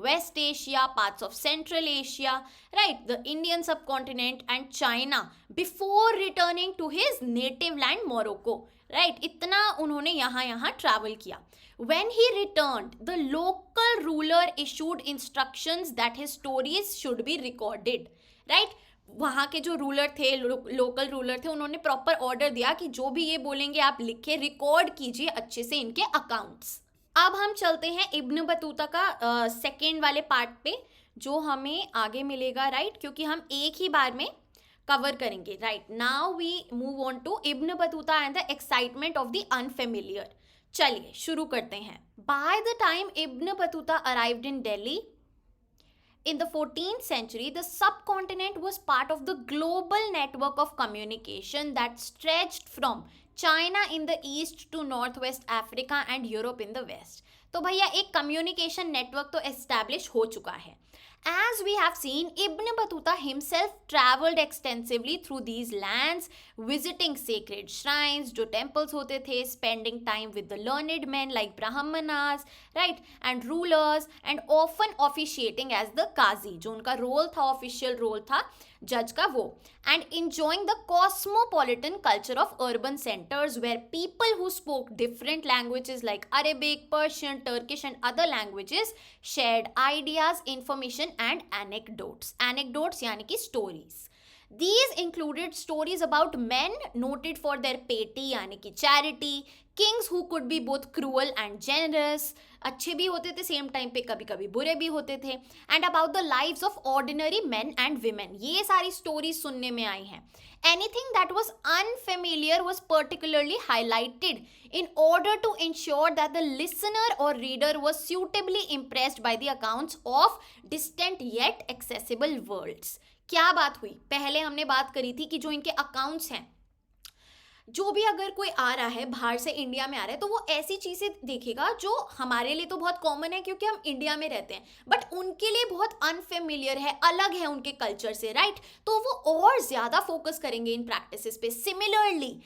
West Asia, parts of Central Asia, right, the Indian subcontinent and China before returning to his native land Morocco. Right, इतना उन्होंने यहाँ travel किया. When he returned, the local ruler issued instructions that his stories should be recorded. Right, वहाँ के जो ruler थे, local ruler थे, उन्होंने प्रॉपर ऑर्डर दिया कि जो भी ये बोलेंगे आप लिखे, रिकॉर्ड कीजिए अच्छे से इनके अकाउंट्स. अब हम चलते हैं इब्न बतूता का सेकेंड वाले पार्ट पे, जो हमें आगे मिलेगा, राइट, क्योंकि हम एक ही बार में कवर करेंगे. Right now we move on to Ibn Battuta and the excitement of the unfamiliar. चलिए शुरू करते हैं. By the time Ibn Battuta arrived in Delhi in the 14th century, the subcontinent was part of the global network of communication that stretched from China in the east to northwest Africa and Europe in the west. तो भैया एक communication network तो establish हो चुका है. As we have seen, Ibn Battuta himself traveled extensively through these lands, visiting sacred shrines, जो temples होते थे, spending time with the learned men like Brahmanas, right, and rulers, and often officiating as the Qazi, जो उनका role था, official role था जज का वो, and enjoying the cosmopolitan culture of urban centers where people who spoke different languages like Arabic, Persian, Turkish and other languages shared ideas, information and anecdotes. Anecdotes यानी कि stories. These included stories about men noted for their piety यानी कि charity, kings who could be both cruel and generous, अच्छे भी होते थे same time पे, कभी कभी बुरे भी होते थे, and about the lives of ordinary main and women. ये सारी स्टोरीज सुनने में आई हैं. Anything that was unfamiliar was particularly highlighted in order to ensure that the listener or reader was suitably impressed by the accounts of distant yet accessible worlds. क्या बात हुई, पहले हमने बात करी थी कि जो इनके अकाउंट्स हैं, जो भी अगर कोई आ रहा है बाहर से इंडिया में आ रहा है, तो वो ऐसी चीज़ें देखेगा जो हमारे लिए तो बहुत कॉमन है क्योंकि हम इंडिया में रहते हैं, बट उनके लिए बहुत अनफेमिलियर है, अलग है उनके कल्चर से, राइट. तो वो और ज़्यादा फोकस करेंगे इन प्रैक्टिसेस पे. सिमिलरली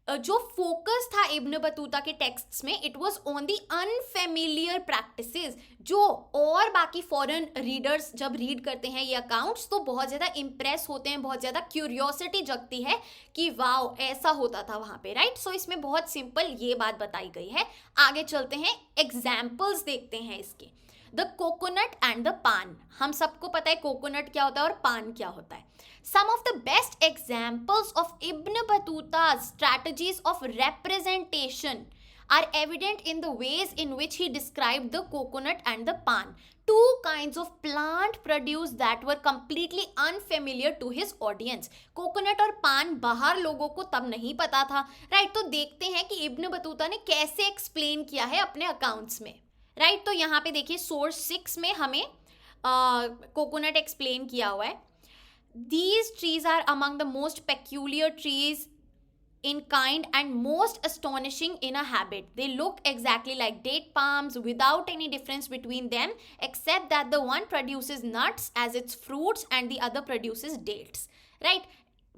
जो फोकस था इब्न बतूता के टेक्स्ट्स में, it was on the unfamiliar practices, जो और बाकी फॉरेन रीडर्स जब रीड करते हैं ये अकाउंट्स तो बहुत ज़्यादा इम्प्रेस होते हैं, बहुत ज़्यादा क्यूरियोसिटी जगती है कि वाओ ऐसा होता था वहाँ पे, राइट. सो इसमें बहुत सिंपल ये बात बताई गई है. आगे चलते हैं, एग्जाम्पल्स देखते हैं इसके. द कोकोनट एंड द पान। हम सबको पता है कोकोनट क्या होता है और पान क्या होता है। Some of the best examples of Ibn Battuta's strategies of representation are evident in the ways in which he described the coconut and the pan, two kinds of plant produce that were completely unfamiliar to his audience. Coconut और पान बाहर लोगों को तब नहीं पता था, right. तो देखते हैं कि इब्न बतूता ने कैसे एक्सप्लेन किया है अपने अकाउंट्स में, राइट। तो यहाँ पे देखिए सोर्स 6 में हमें कोकोनट एक्सप्लेन किया हुआ है। These trees are among the most peculiar trees in kind and most astonishing in a habit. They look exactly like date palms without any difference between them except that the one produces nuts as its fruits and the other produces dates. Right?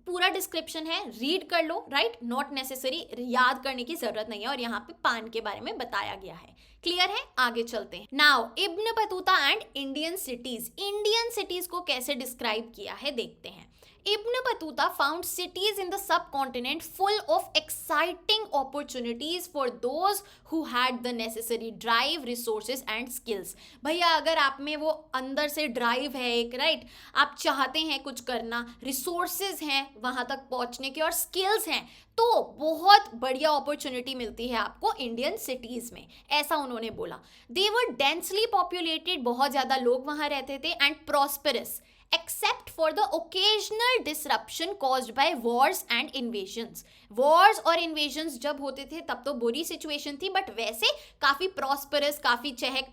पूरा description है, read कर लो, right. Not necessary, याद करने की जरूरत नहीं है। और यहाँ पे पान के बारे में बताया गया है। क्लियर है? आगे चलते हैं। Now ibn Battuta and Indian cities. Indian cities को कैसे डिस्क्राइब किया है देखते हैं। Ibn Battuta found cities in the subcontinent full of exciting opportunities for those who had the necessary drive, resources and skills. भैया अगर आप में वो अंदर से ड्राइव है एक, राइट, आप चाहते हैं कुछ करना, रिसोर्सेज हैं वहाँ तक पहुँचने के और स्किल्स हैं, तो बहुत बढ़िया अपॉर्चुनिटी मिलती है आपको इंडियन सिटीज़ में, ऐसा उन्होंने बोला। दे वर डेंसली पॉपुलेटेड, बहुत ज़्यादा लोग वहाँ रहते थे, and prosperous except for the occasional disruption caused by wars and invasions. Wars और invasions जब होते थे तब तो बुरी सिचुएशन थी, बट वैसे काफ़ी प्रॉस्परस, काफ़ी चहक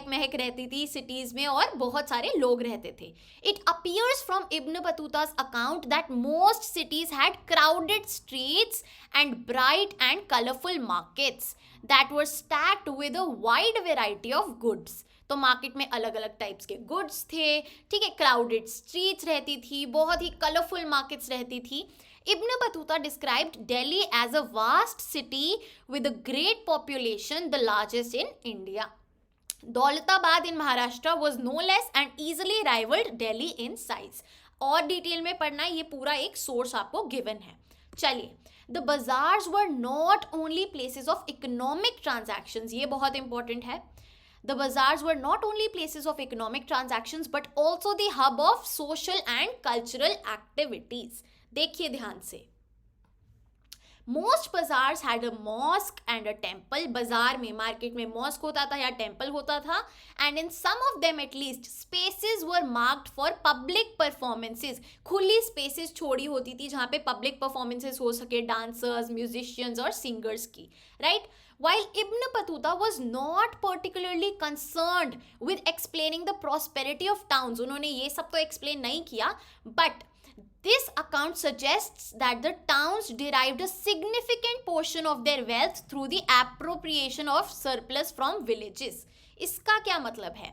महक रहती थी सिटीज़ में और बहुत सारे लोग रहते थे। It appears from Ibn Battuta's account that most cities had crowded streets and bright and colorful markets that were stacked with a wide variety of goods. तो मार्केट में अलग अलग टाइप्स के गुड्स थे, ठीक है, क्राउडेड स्ट्रीट्स रहती थी, बहुत ही कलरफुल मार्केट्स रहती थी। Ibn Battuta described Delhi as a vast city with a great population, the largest in India. Daulatabad in Maharashtra was no less and easily rivalled Delhi in size. और डिटेल में पढ़ना, ये पूरा एक सोर्स आपको गिवन है। चलिए, the bazaars were not only places of economic transactions, ये बहुत इंपॉर्टेंट है। The bazaars were not only places of economic transactions but also the hub of social and cultural activities. देखिए ध्यान से, Most bazaars had a mosque and a temple. बाजार में, market में mask होता था या टेम्पल होता था, and in some of them at least spaces were marked for public performances. खुली spaces छोड़ी होती थी जहाँ पे public performances हो सके, dancers, musicians और singers की, right? While Ibn Battuta was not particularly concerned with explaining the prosperity of towns, उन्होंने ये सब तो explain नहीं किया, but this account suggests that the towns derived a significant portion of their wealth through the appropriation of surplus from villages. इसका क्या मतलब है?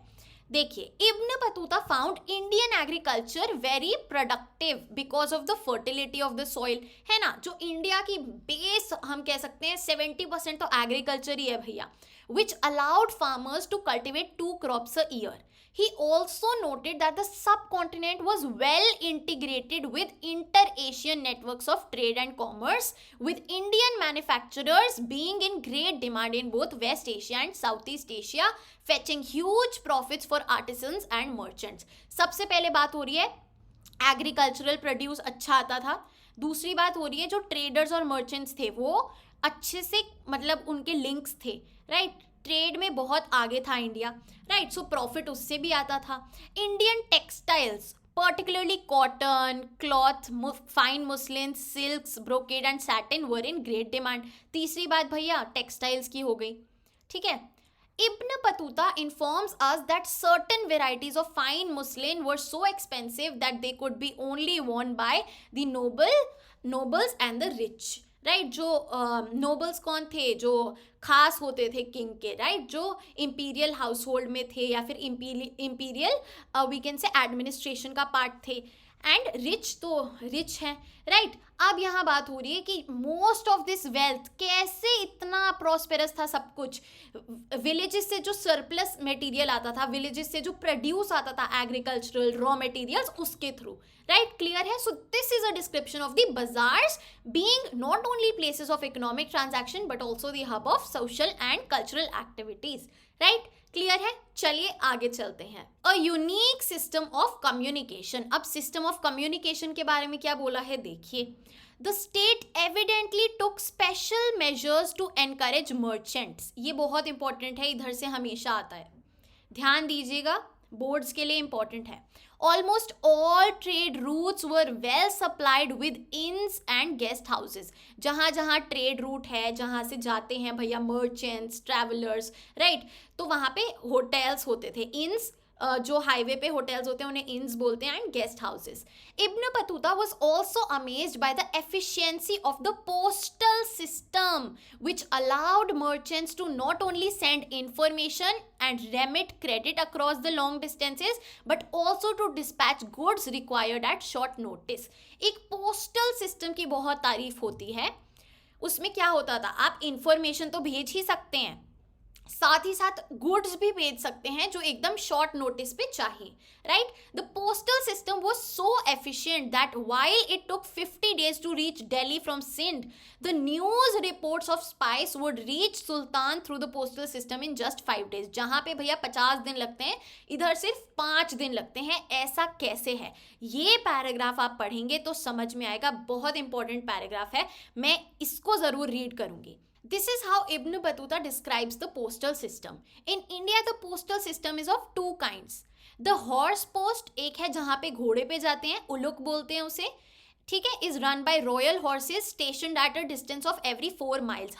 देखिए, Ibn Battuta found Indian agriculture very productive because of the fertility of the soil, है ना। जो India की base हम कह सकते हैं 70% तो एग्रीकल्चर ही है भैया, which allowed farmers to cultivate 2 crops a year. He also noted that the subcontinent was well integrated with inter-Asian networks of trade and commerce, with Indian manufacturers being in great demand in both West Asia and Southeast Asia, fetching huge profits for artisans and merchants. सबसे पहले बात हो रही है agricultural produce अच्छा आता था, दूसरी बात हो रही है जो ट्रेडर्स और मर्चेंट्स थे वो अच्छे से, मतलब उनके लिंक्स थे, राइट, ट्रेड में बहुत आगे था इंडिया, राइट, सो प्रॉफिट उससे भी आता था। Indian textiles, particularly cotton, cloth, fine muslin, silks, brocade and satin were in great demand. तीसरी बात भैया टेक्सटाइल्स की हो गई, ठीक है। Ibn Battuta informs us that certain varieties of fine muslin were so expensive that they could be only worn by the nobles and the rich. Right, जो nobles कौन थे, जो खास होते थे किंग के, राइट, जो इंपीरियल हाउस होल्ड में थे या फिर imperial we can say administration का पार्ट थे, एंड रिच तो रिच हैं, राइट। अब यहाँ बात हो रही है कि मोस्ट ऑफ दिस वेल्थ, कैसे इतना प्रॉस्पेरस था सब कुछ, विलेजेस से जो सरप्लस मटेरियल आता था, विलेजेस से जो प्रोड्यूस आता था एग्रीकल्चरल रॉ मटेरियल्स, उसके थ्रू, राइट, क्लियर है. So this is a description of the bazaars being not only places of economic transaction but also the hub of social and cultural activities, right, clear है. चलिए आगे चलते हैं. A unique system of communication. अब system of communication के बारे में क्या बोला है देखिए. The state evidently took special measures to encourage merchants. ये बहुत इंपॉर्टेंट है, इधर से हमेशा आता है, ध्यान दीजिएगा, बोर्ड्स के लिए इंपॉर्टेंट है. Almost all trade routes were well supplied with inns and guest houses. जहाँ जहाँ ट्रेड रूट है, जहाँ से जाते हैं भैया मर्चेंट्स, ट्रैवलर्स, राइट, तो वहाँ पे होटल्स होते थे. इन्स, जो हाईवे पे होटल्स होते हैं उन्हें इन्स बोलते हैं, and guest houses. Ibn Battuta was also amazed by the efficiency of the postal system which allowed merchants to not only send information and remit credit across the long distances but also to dispatch goods required at short notice. एक postal system की बहुत तारीफ होती है. उसमें क्या होता था, आप इंफॉर्मेशन तो भेज ही सकते हैं, साथ ही साथ गुड्स भी भेज सकते हैं जो एकदम शॉर्ट नोटिस पे चाहिए, right. The postal system was so efficient that while it took 50 days to reach Delhi from Sindh, the news reports of spies would reach sultan through the postal system in just 5 days. जहां पे भैया 50 दिन लगते हैं, इधर सिर्फ 5 दिन लगते हैं. ऐसा कैसे है? ये पैराग्राफ आप पढ़ेंगे तो समझ में आएगा, बहुत इंपॉर्टेंट पैराग्राफ है, मैं इसको जरूर रीड करूंगी. This is how Ibn Battuta describes the postal system. In India, the postal system is of two kinds. The horse post, एक है जहाँ पे घोड़े पे जाते हैं, उलुक बोलते हैं उसे, ठीक है, is run by royal horses stationed at a distance of every 4 miles.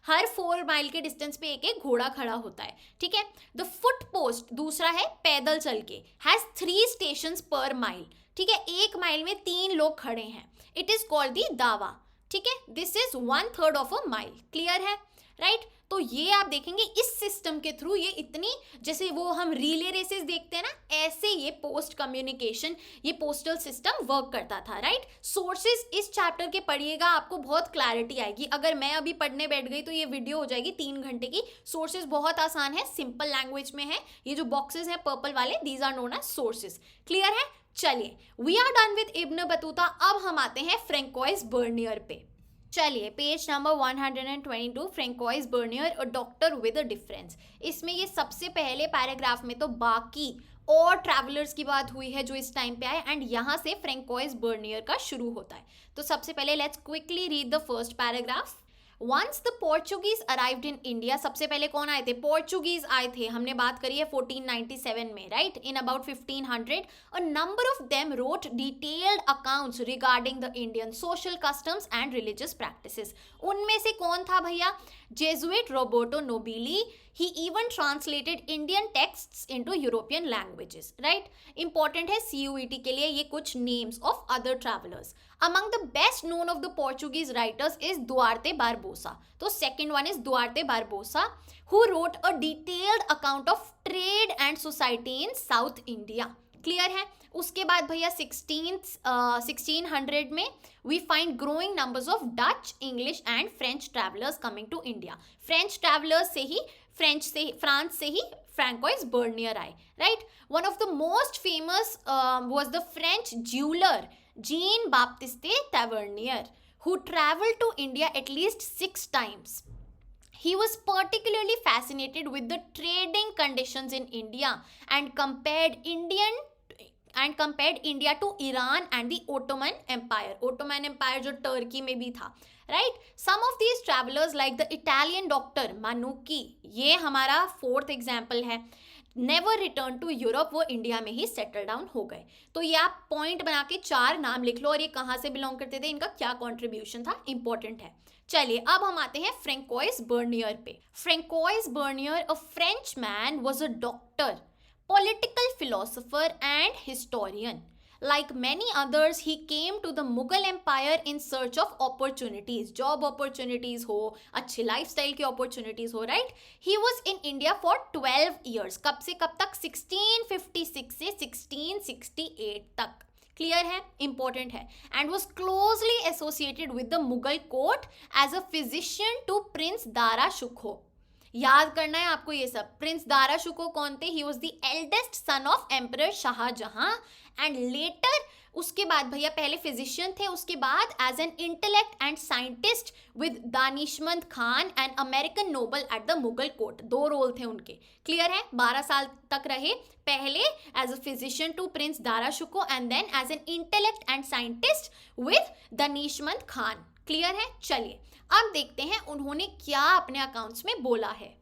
Her 4 mile के डिस्टेंस पे एक एक घोड़ा खड़ा होता है, ठीक है. द फुट पोस्ट दूसरा है, पैदल चल के, हैज 3 stations per mile, ठीक है, 1 माइल में 3 लोग खड़े हैं. इट इज कॉल्ड दी दावा, ठीक है. This is 1/3 of a mile, clear है, राइट. तो ये आप देखेंगे इस सिस्टम के थ्रू, ये इतनी, जैसे वो हम रिले रेसेस देखते हैं ना, ऐसे ये पोस्ट कम्युनिकेशन, ये पोस्टल सिस्टम वर्क करता था, राइट. सोर्सेज इस चैप्टर के पढ़िएगा, आपको बहुत क्लैरिटी आएगी. अगर मैं अभी पढ़ने बैठ गई तो ये वीडियो हो जाएगी 3 घंटे की. सोर्सेज बहुत आसान है, सिंपल लैंग्वेज में है. ये जो बॉक्सेस हैं पर्पल वाले, these are known as sources, clear है. चलिए, we are done with Ibn Battuta. अब हम आते हैं फ्रैंकोइस बर्नियर पे. चलिए, page number 122, Francois Bernier, a doctor with a difference. इसमें ये सबसे पहले पैराग्राफ में तो बाकी और ट्रैवलर्स की बात हुई है जो इस टाइम पे आए, एंड यहाँ से फ्रैंकोइस बर्नियर का शुरू होता है. तो सबसे पहले let's quickly read the first paragraph. Once the Portuguese arrived in India. सबसे पहले कौन आए थे? पोर्चुगीज आए थे. हमने बात करी है 1497 में, right, in about 1500. A number of them wrote detailed accounts regarding the Indian social customs and religious practices. उनमें से कौन था भैया? Jesuit Roberto Nobili. He even translated Indian texts into European languages, right? Important है CUET के लिए ये कुछ names of other travelers. Among the best known of the Portuguese writers is Duarte Barbosa. तो second one is Duarte Barbosa, who wrote a detailed account of trade and society in South India. Clear है. उसके बाद भैया 1600 में we find growing numbers of Dutch, English and French travellers coming to India. French travellers से ही, France से ही Francois Bernier आए, right. One of the most famous was the French jeweller Jean Baptiste Tavernier, who traveled to India at least 6 times. He was particularly fascinated with the trading conditions in India and compared India to Iran and the Ottoman Empire. Ottoman Empire जो Turkey में भी था, right? Some of these travelers like the Italian doctor Manucci, ये हमारा 4th example है, never return to Europe, वो India में ही settle down हो गए. तो ये आप पॉइंट बना के 4 नाम लिख लो, और ये कहाँ से बिलोंग करते थे, इनका क्या कॉन्ट्रीब्यूशन था, इंपॉर्टेंट है. चलिए, अब हम आते हैं फ्रैंकोइस बर्नियर पे. Francois Bernier, a French man, was a doctor, political philosopher and historian. Like many others, he came to the Mughal Empire in search of opportunities, job opportunities हो, अच्छे lifestyle की opportunities हो, right? He was in India for 12 years. कब से कब तक? 1656 से 1668 तक. क्लियर है, इंपॉर्टेंट है. And was closely associated with the Mughal court as a physician to prince Dara Shukoh. याद करना है आपको ये सब. प्रिंस दारा शुको कौन थे? He was the eldest son of emperor Shahjahan and later, उसके बाद भैया पहले फिजिशियन थे, उसके बाद as an intellect and scientist with Danishmand Khan and American noble at the Mughal court. 2 role थे उनके. क्लियर है. 12 साल तक रहे, पहले as a physician to prince Dara Shukoh and then as an intellect and scientist with Danishmand Khan. Clear है. चलिए अब देखते हैं उन्होंने क्या अपने अकाउंट्स में बोला है.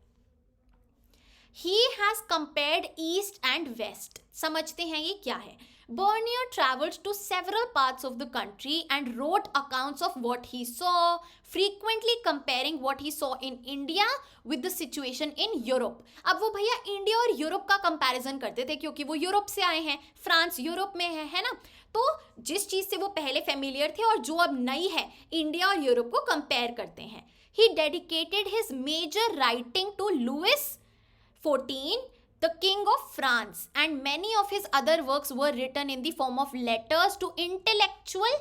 He has compared east and west. समझते हैं ये क्या है. Bernier traveled to several parts of the country and wrote accounts of what he saw, frequently comparing what he saw in India with the situation in Europe. अब वो भैया India और Europe का कंपैरिजन करते थे क्योंकि वो यूरोप से आए हैं, फ्रांस यूरोप में है ना. तो जिस चीज़ से वो पहले फेमिलियर थे और जो अब नई है, इंडिया और यूरोप को कंपेयर करते हैं. He dedicated his major writing to Louis XIV, the King of France, and many of his other works were written in the form of letters to intellectual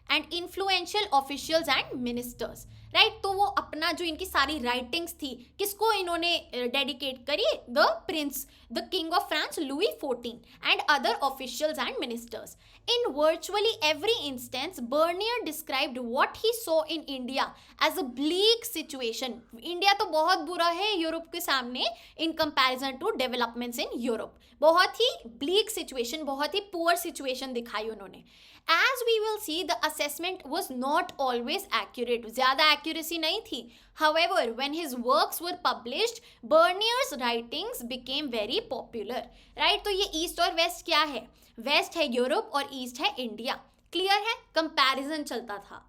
and influential officials and ministers. Right. तो वो अपना जो इनकी सारी writings थी किसको इन्होंने dedicate करी? The Prince, the king of France Louis 14 and other officials and ministers. In virtually every instance, Bernier described what he saw in India as a bleak situation. India तो बहुत बुरा है यूरोप के सामने in comparison to developments in Europe. बहुत ही bleak situation, बहुत ही poor situation दिखाई उन्होंने. As we will see, the assessment was not always accurate. ज़्यादा accuracy नहीं थी. However, when his works were published, Bernier's writings became very popular. Right? तो ये east और वेस्ट क्या है? वेस्ट है यूरोप और ईस्ट है इंडिया. क्लियर है. कंपैरिजन चलता था.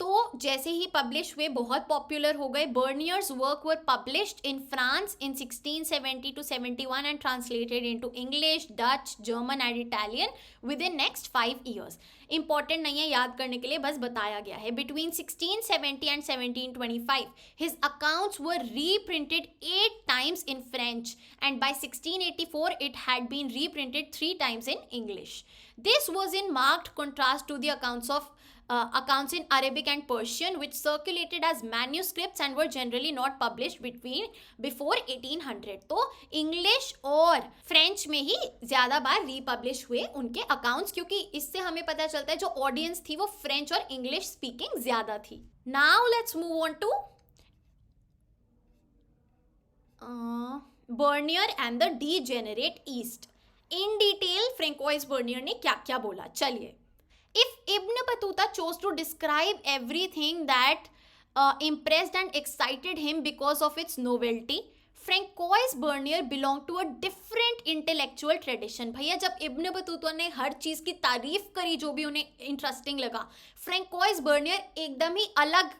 तो जैसे ही पब्लिश हुए बहुत पॉपुलर हो गए. Bernier's work were published in France in 1670 to 71 and translated into English, Dutch, German and Italian within next 5 years. Important नहीं है याद करने के लिए, बस बताया गया है. Between 1670 and 1725 his accounts were reprinted 8 times in French and by 1684 it had been reprinted 3 times in English. This was in marked contrast to the accounts in Arabic and Persian which circulated as manuscripts and were generally not published before 1800. तो English और French में ही ज़्यादा बार republish हुए उनके accounts, क्योंकि इससे हमें पता चलता है जो ऑडियंस थी वो फ्रेंच और इंग्लिश स्पीकिंग ज़्यादा थी. Now let's move on to Bernier and the degenerate East. In detail Francois Bernier ने क्या क्या बोला. चलिए. If Ibn Battuta chose to describe everything that impressed and excited him because of its novelty, Francois Bernier belonged to a different intellectual tradition. भैया जब Ibn Battuta ने हर चीज़ की तारीफ करी जो भी उन्हें इंटरेस्टिंग लगा, फ्रेंकोइस बर्नियर एकदम ही अलग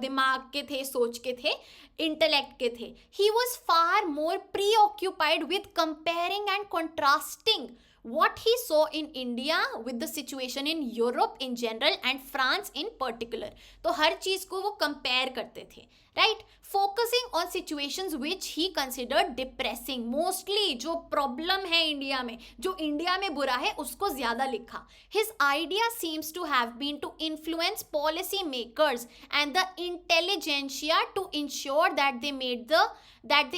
दिमाग के थे, सोच के थे, इंटेलेक्ट के थे. He was far more preoccupied with comparing and contrasting what he saw in India with the situation in Europe in general and France in particular. तो हर चीज़ को वो कंपेयर करते थे. Right. Focusing on situations which he considered depressing. Mostly जो problem है India में, जो India में बुरा है, उसको ज़्यादा लिखा. His idea seems to have been to influence policy makers and the intelligentsia to ensure that they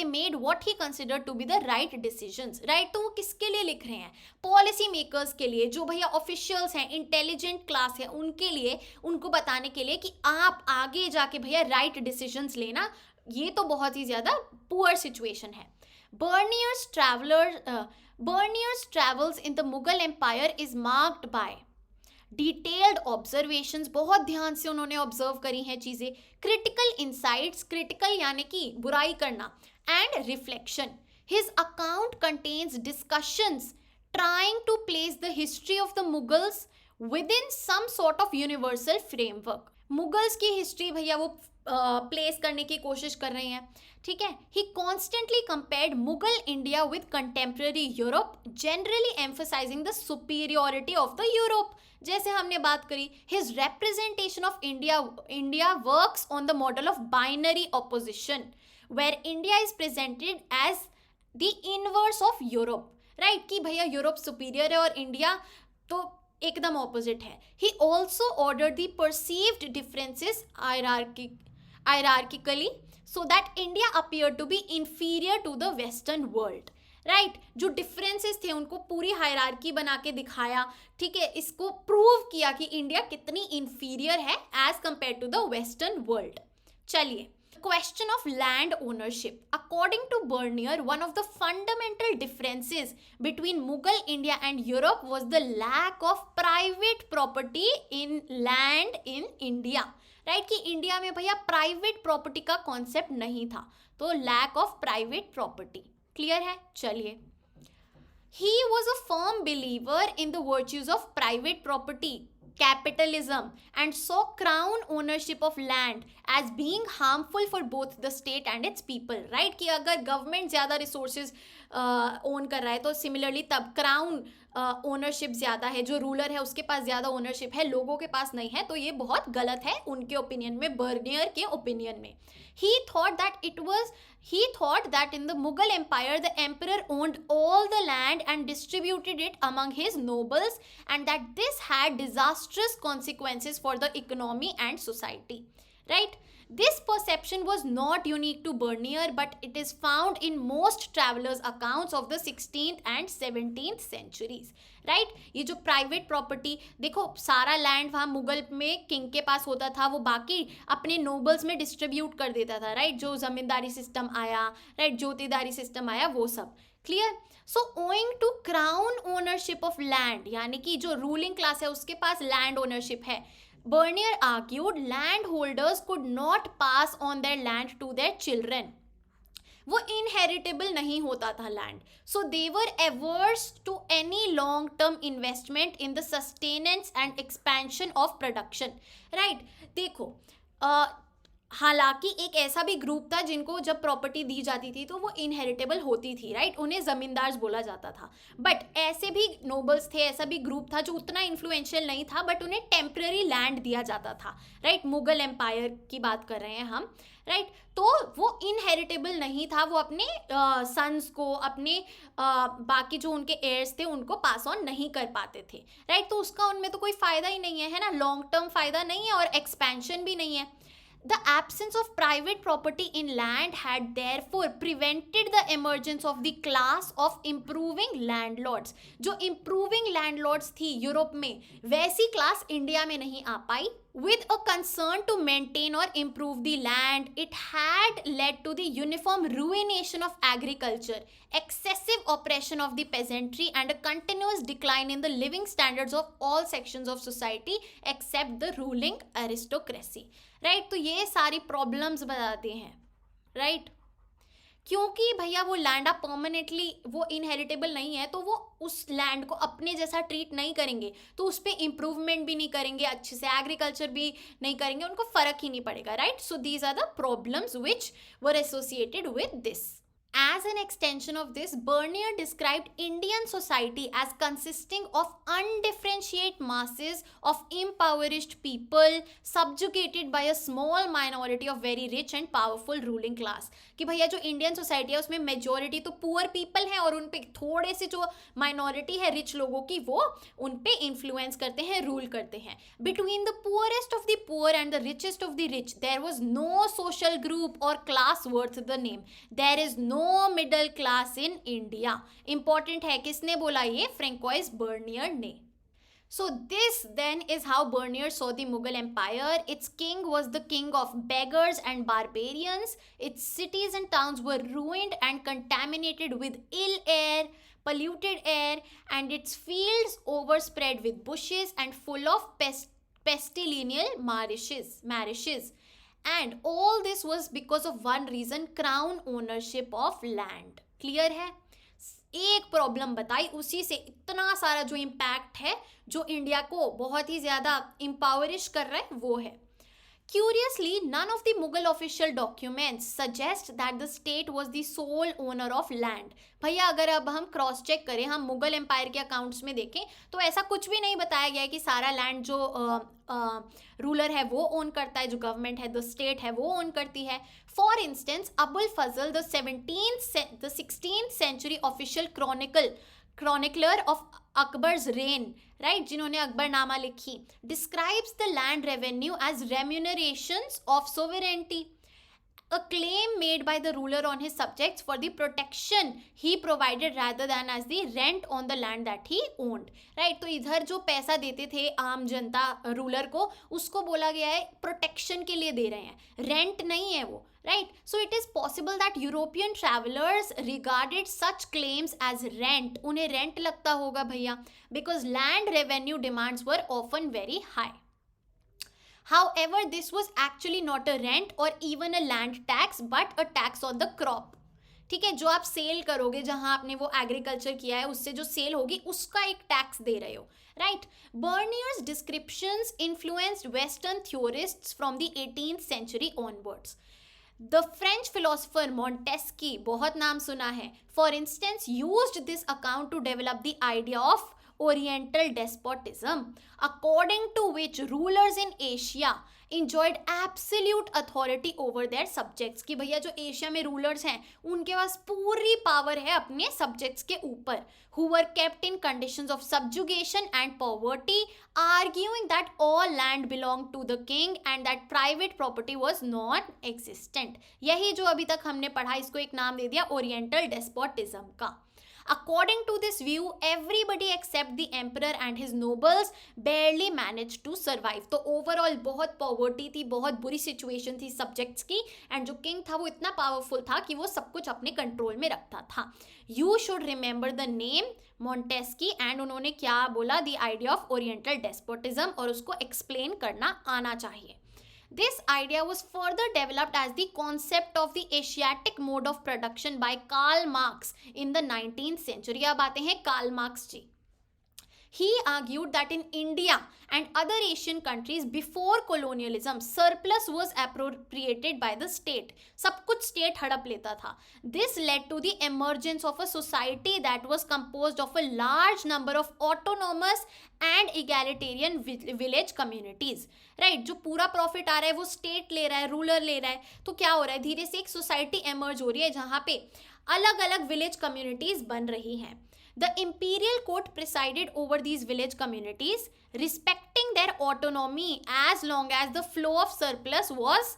made what he considered to be the right decisions. Right. तो वो किसके लिए लिख रहे हैं? पॉलिसी मेकर्स के लिए, जो भैया ऑफिशियल्स हैं, इंटेलिजेंट क्लास है, उनके लिए, उनको बताने के लिए कि आप आगे जाके भैया राइट डिसीजंस लेना. ये तो बहुत ही ज़्यादा पुअर सिचुएशन है. Bernier's travels in the Mughal Empire is marked by detailed observations. बहुत ध्यान से उन्होंने ऑब्जर्व करी हैं चीज़ें. क्रिटिकल इंसाइट्स, क्रिटिकल यानी कि बुराई करना, and reflection. His account contains discussions trying to place the history of the Mughals within some sort of universal framework. Mughals की हिस्ट्री भैया वो प्लेस करने की कोशिश कर रहे हैं. ठीक है. He constantly compared Mughal India with contemporary Europe, generally emphasising the superiority of the Europe. जैसे हमने बात करी, his representation of India works on the model of binary opposition where India is presented as the inverse of Europe. Right. कि भैया Europe superior है और India तो एकदम ऑपोजिट है. He also order the perceived differences hierarchically so that India appeared to be inferior to the Western world. Right जो differences थे उनको पूरी हायरार्की बना के दिखाया. ठीक है, इसको प्रूव किया कि इंडिया कितनी इंफीरियर है as compare to the western world. चलिए, question of land ownership. According to Bernier, one of the fundamental differences between Mughal India and Europe was the lack of private property in land in India. Right कि India में भैया private property का concept नहीं था, तो lack of private property. Clear है. चलिए, he was a firm believer in the virtues of private property, capitalism, and saw crown ownership of land as being harmful for both the state and its people. right कि अगर government ज़्यादा resources own कर रहा है तो similarly तब crown ownership ज़्यादा है, जो रूलर है उसके पास ज़्यादा ओनरशिप है, लोगों के पास नहीं है, तो ये बहुत गलत है उनके ओपिनियन में, बर्नियर के ओपिनियन में. He thought that in the Mughal Empire the emperor owned all the land and distributed it among his nobles, and that this had disastrous consequences for the economy and society. Right? This perception was not unique to Bernier, but it is found in most travelers' accounts of the 16th and 17th centuries. Right ये जो private property, देखो सारा land वहाँ मुगल में king के पास होता था, वो बाकी अपने नोबल्स में डिस्ट्रीब्यूट कर देता था. राइट जो जमींदारी सिस्टम आया, राइट ज्योतिदारी सिस्टम आया, वो सब. Clear. So owing to crown ownership of land, यानी कि जो रूलिंग क्लास है उसके पास लैंड ओनरशिप है, Bernier argued landholders could not pass on their land to their children. वो इनहेरिटेबल नहीं होता था land, so they were averse to any long term investment in the sustenance and expansion of production. Right देखो, हालांकि एक ऐसा भी group था जिनको जब प्रॉपर्टी दी जाती थी तो वो इनहेरिटेबल होती थी. राइट उन्हें जमींदार बोला जाता था, बट ऐसे भी नोबल्स थे, ऐसा भी ग्रुप था जो उतना इन्फ्लुएंशियल नहीं था, बट उन्हें टेम्पररी लैंड दिया जाता था. राइट मुगल एम्पायर की बात कर रहे हैं हम. राइट तो वो इनहेरिटेबल नहीं था, वो अपने सन्स को, अपने बाकी जो उनके एयर्स थे उनको पास ऑन नहीं कर पाते थे. राइट तो उसका उनमें तो कोई फ़ायदा ही नहीं है ना, लॉन्ग टर्म फ़ायदा नहीं है और एक्सपेंशन भी नहीं है. The absence of private property in land had therefore prevented the emergence of the class of improving landlords. जो improving landlords थी यूरोप में, वैसी क्लास इंडिया में नहीं आ पाई. With a concern to maintain or improve the land, it had led to the uniform ruination of agriculture, excessive oppression of the peasantry, and a continuous decline in the living standards of all sections of society except the ruling aristocracy. Right तो ये सारी problems बताते हैं. Right क्योंकि भैया वो land आप permanently, वो इनहेरिटेबल नहीं है, तो वो उस लैंड को अपने जैसा ट्रीट नहीं करेंगे, तो उस पर इम्प्रूवमेंट भी नहीं करेंगे, अच्छे से एग्रीकल्चर भी नहीं करेंगे, उनको फर्क ही नहीं पड़ेगा. Right so these are the problems which were associated with this. As an extension of this, Bernier described Indian society as consisting of undifferentiated masses of impoverished people subjugated by a small minority of very rich and powerful ruling class. कि भैया जो Indian society है उसमें majority तो poor people है और उन पे थोड़े से जो माइनॉरिटी है रिच लोगों की, वो उन पे इन्फ्लुएंस करते हैं, रूल करते हैं. Between the poorest of the poor and the richest of the rich there was no social group और class worth the name. There is no middle class in India. Important है, किसने बोला ये? Francois Bernier ने. So this then is how Bernier saw the Mughal Empire. Its king was the king of beggars and barbarians. Its cities and towns were ruined and contaminated with ill air, polluted air, and its fields overspread with bushes and full of pestilential marishes. And all this was because of one reason, crown ownership of land. Clear है? एक problem बताई, उसी से इतना सारा जो impact है, जो इंडिया को बहुत ही ज़्यादा इम्पावरिश कर रहा है, वो है. Curiously, none of the Mughal official documents suggest that the state was the sole owner of land. भैया अगर अब हम क्रॉस चेक करें, हम मुगल एम्पायर के अकाउंट्स में देखें तो ऐसा कुछ भी नहीं बताया गया है कि सारा लैंड जो रूलर है वो ओन करता है, जो गवर्नमेंट है, द स्टेट है, वो ओन करती है. For instance, Abul Fazl the 16th century official chronicle chronicler of Akbar's reign, right, जिन्होंने अकबरनामा लिखी, describes the land revenue as remunerations of sovereignty, a claim made by the ruler on his subjects for the protection he provided rather than as the rent on the land that he owned, right. तो इधर जो पैसा देते थे आम जनता ruler को, उसको बोला गया है प्रोटेक्शन के लिए दे रहे हैं, रेंट नहीं है वो, right. So it is possible that European travelers regarded such claims as rent, उन्हें रेंट लगता होगा भैया, because land revenue demands were often very high. However, this was actually not a rent or even a land tax but a tax on the crop. ठीक है, जो आप cell करोगे, जहां आपने वो एग्रीकल्चर किया है, उससे जो सेल होगी उसका एक टैक्स दे रहे हो, right. Bernier's descriptions influenced Western theorists from the 18th century onwards. The French philosopher Montesquieu, बहुत नाम सुना है, for instance, used this account to develop the idea of Oriental despotism, according to which rulers in Asia enjoyed absolute authority over their subjects. कि भैया जो Asia में rulers हैं उनके पास पूरी पावर है अपने सब्जेक्ट्स के ऊपर, who were kept in conditions of subjugation and poverty, arguing that all land belonged to the king and that private property was non-existent. यही जो अभी तक हमने पढ़ा, इसको एक नाम दे दिया ओरिएंटल डेस्पोटिज्म का. According to this view, everybody except the emperor and his nobles barely managed to survive. तो overall बहुत poverty थी, बहुत बुरी situation थी subjects की, and जो king था वो इतना powerful था कि वो सब कुछ अपने control में रखता था. You should remember the name Montesquieu, and उन्होंने क्या बोला, the idea of Oriental despotism, और उसको explain करना आना चाहिए. This idea was further developed as the concept of the Asiatic mode of production by Karl Marx in the 19th century. अब आते हैं Karl Marx ji. He argued that in India and other Asian countries before colonialism, surplus was appropriated by the state. सब कुछ state हड़प लेता था. This led to the emergence of a society that was composed of a large number of autonomous and egalitarian village communities. Right, जो पूरा profit आ रहा है वो state ले रहा है, ruler ले रहा है, तो क्या हो रहा है, धीरे से एक society emerge हो रही है जहाँ पे अलग अलग village communities बन रही हैं. The imperial court presided over these village communities, respecting their autonomy as long as the flow of surplus was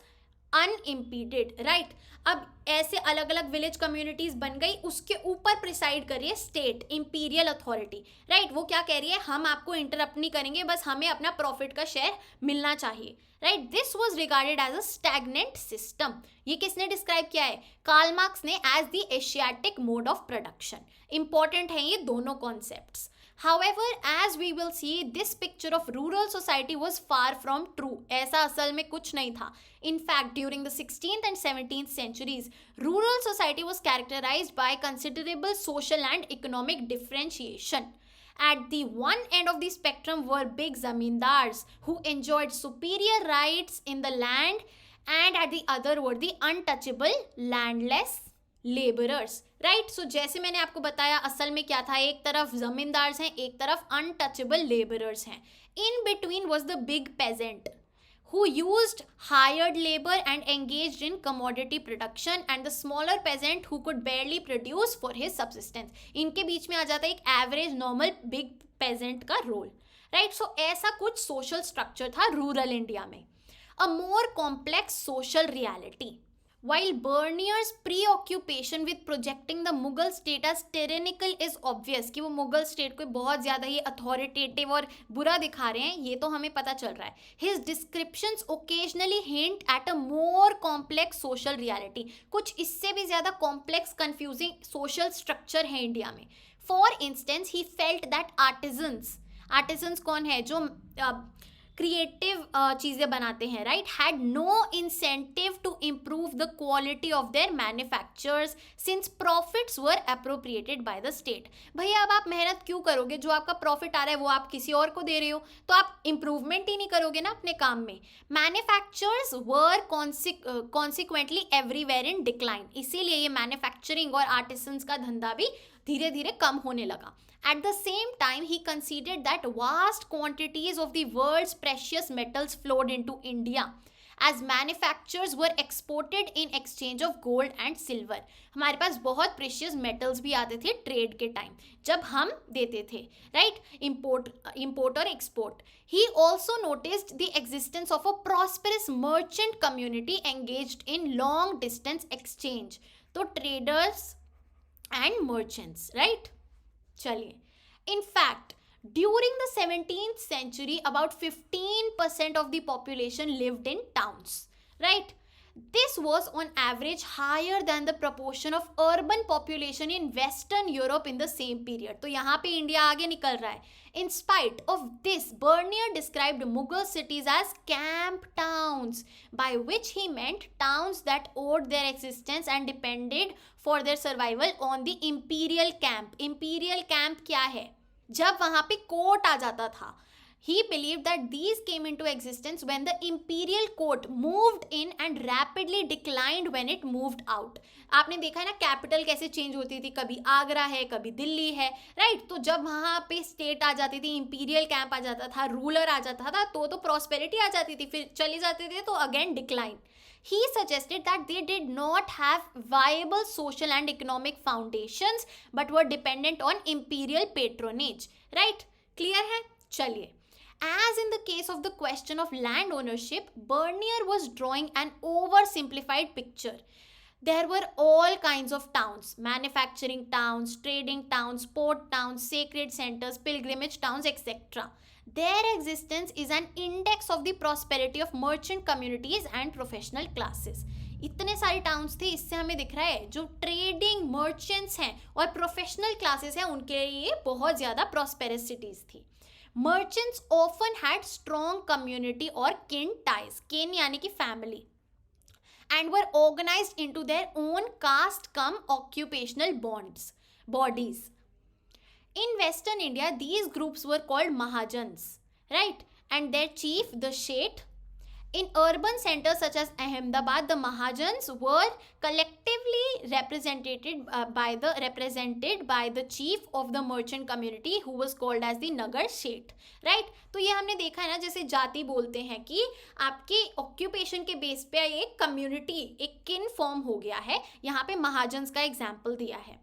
unimpeded, right. अब ऐसे अलग अलग विलेज कम्युनिटीज बन गई, उसके ऊपर प्रिसाइड कर रही है स्टेट, इंपीरियल अथॉरिटी, राइट. वो क्या कह रही है, हम आपको इंटरप्ट नहीं करेंगे, बस हमें अपना प्रॉफिट का शेयर मिलना चाहिए, right. This was regarded as a stagnant system. ये किसने डिस्क्राइब किया है, कार्ल मार्क्स ने, as the Asiatic mode of production. Important है ये दोनों concepts. However, as we will see, this picture of rural society was far from true. ऐसा असल में कुछ नहीं था. In fact, during the 16th and 17th centuries, rural society was characterized by considerable social and economic differentiation. At the one end of the spectrum were big zamindars who enjoyed superior rights in the land, and at the other were the untouchable landless labourers, right. So जैसे मैंने आपको बताया, असल में क्या था, एक तरफ जमींदार्स हैं, एक तरफ अनटचेबल लेबरर्स हैं. In between was the big peasant who used hired labor and engaged in commodity production, and the smaller peasant who could barely produce for his subsistence. इनके बीच में आ जाता है एक एवरेज नॉर्मल बिग पेजेंट का role, right. So ऐसा कुछ social structure था rural India में. A more complex social reality. While Bernier's preoccupation with projecting the Mughal state as tyrannical is obvious, कि वो मुगल स्टेट को बहुत ज़्यादा ही अथॉरिटेटिव और बुरा दिखा रहे हैं, ये तो हमें पता चल रहा है. His descriptions occasionally hint at a more complex social reality. कुछ इससे भी ज़्यादा complex, confusing social structure है इंडिया में. For instance, he felt that artisans कौन है, जो क्रिएटिव चीज़ें बनाते हैं, right, had no incentive to improve the quality of their manufactures since profits were appropriated by the state. भैया अब आप मेहनत क्यों करोगे, जो आपका प्रॉफिट आ रहा है वो आप किसी और को दे रहे हो, तो आप इम्प्रूवमेंट ही नहीं करोगे ना अपने काम में. Manufactures were consequently everywhere in decline. इसीलिए ये मैन्युफैक्चरिंग और आर्टिसंस का धंधा भी धीरे धीरे कम होने लगा. At the same time, he considered that vast quantities of the world's precious metals flowed into India, as manufactures were exported in exchange of gold and silver. हमारे पास बहुत प्रेशियस मेटल्स भी आते थे ट्रेड के टाइम जब हम देते थे, राइट, इम्पोर्ट और export. He also noticed the existence of a prosperous merchant community engaged in long distance exchange. तो traders and merchants, right? चलिए, in fact, during the 17th century, about 15% of the population lived in towns, right? This was on average higher than the proportion of urban population in Western Europe in the same period. तो यहाँ पे India आगे निकल रहा है. In spite of this, Bernier described Mughal cities as camp towns, by which he meant towns that owed their existence and depended for their survival on the imperial camp. Imperial camp क्या है? जब वहाँ पे court आ जाता था. He believed that these came into existence when the imperial court moved in and rapidly declined when it moved out. आपने देखा है ना कैपिटल कैसे चेंज होती थी, कभी आगरा है कभी दिल्ली है, राइट. तो जब वहाँ पे स्टेट आ जाती थी, इंपीरियल कैंप आ जाता था, रूलर आ जाता था, तो प्रॉस्पेरिटी आ जाती थी, फिर चले जाते थे तो again decline. He suggested that they did not have viable social and economic foundations but were dependent on imperial patronage. Right? Clear है? चलिए. As in the case of the question of land ownership, Bernier was drawing an oversimplified picture. There were all kinds of towns, manufacturing towns, trading towns, port towns, sacred centers, pilgrimage towns, etc. Their existence is an index of the prosperity of merchant communities and professional classes. इतने सारे towns थे, इससे हमें दिख रहा है जो trading merchants हैं और प्रोफेशनल क्लासेस हैं उनके लिए बहुत ज़्यादा प्रॉस्पेरस सिटीज़ थी. Merchants often had strong community or kin ties, kin यानी कि family, and were organized into their own caste cum occupational bodies. In Western India, these groups were called Mahajans, right? And their chief, the Sheth. In urban centers such as Ahmedabad, the Mahajans were collectively represented by the chief of the merchant community who was called as the Nagar Sheth, right? तो ये हमने देखा है ना, जैसे जाति बोलते हैं कि आपके ऑक्यूपेशन के बेस पे एक कम्युनिटी, एक किन फॉर्म हो गया है. यहाँ पे महाजन्स का एग्जाम्पल दिया है.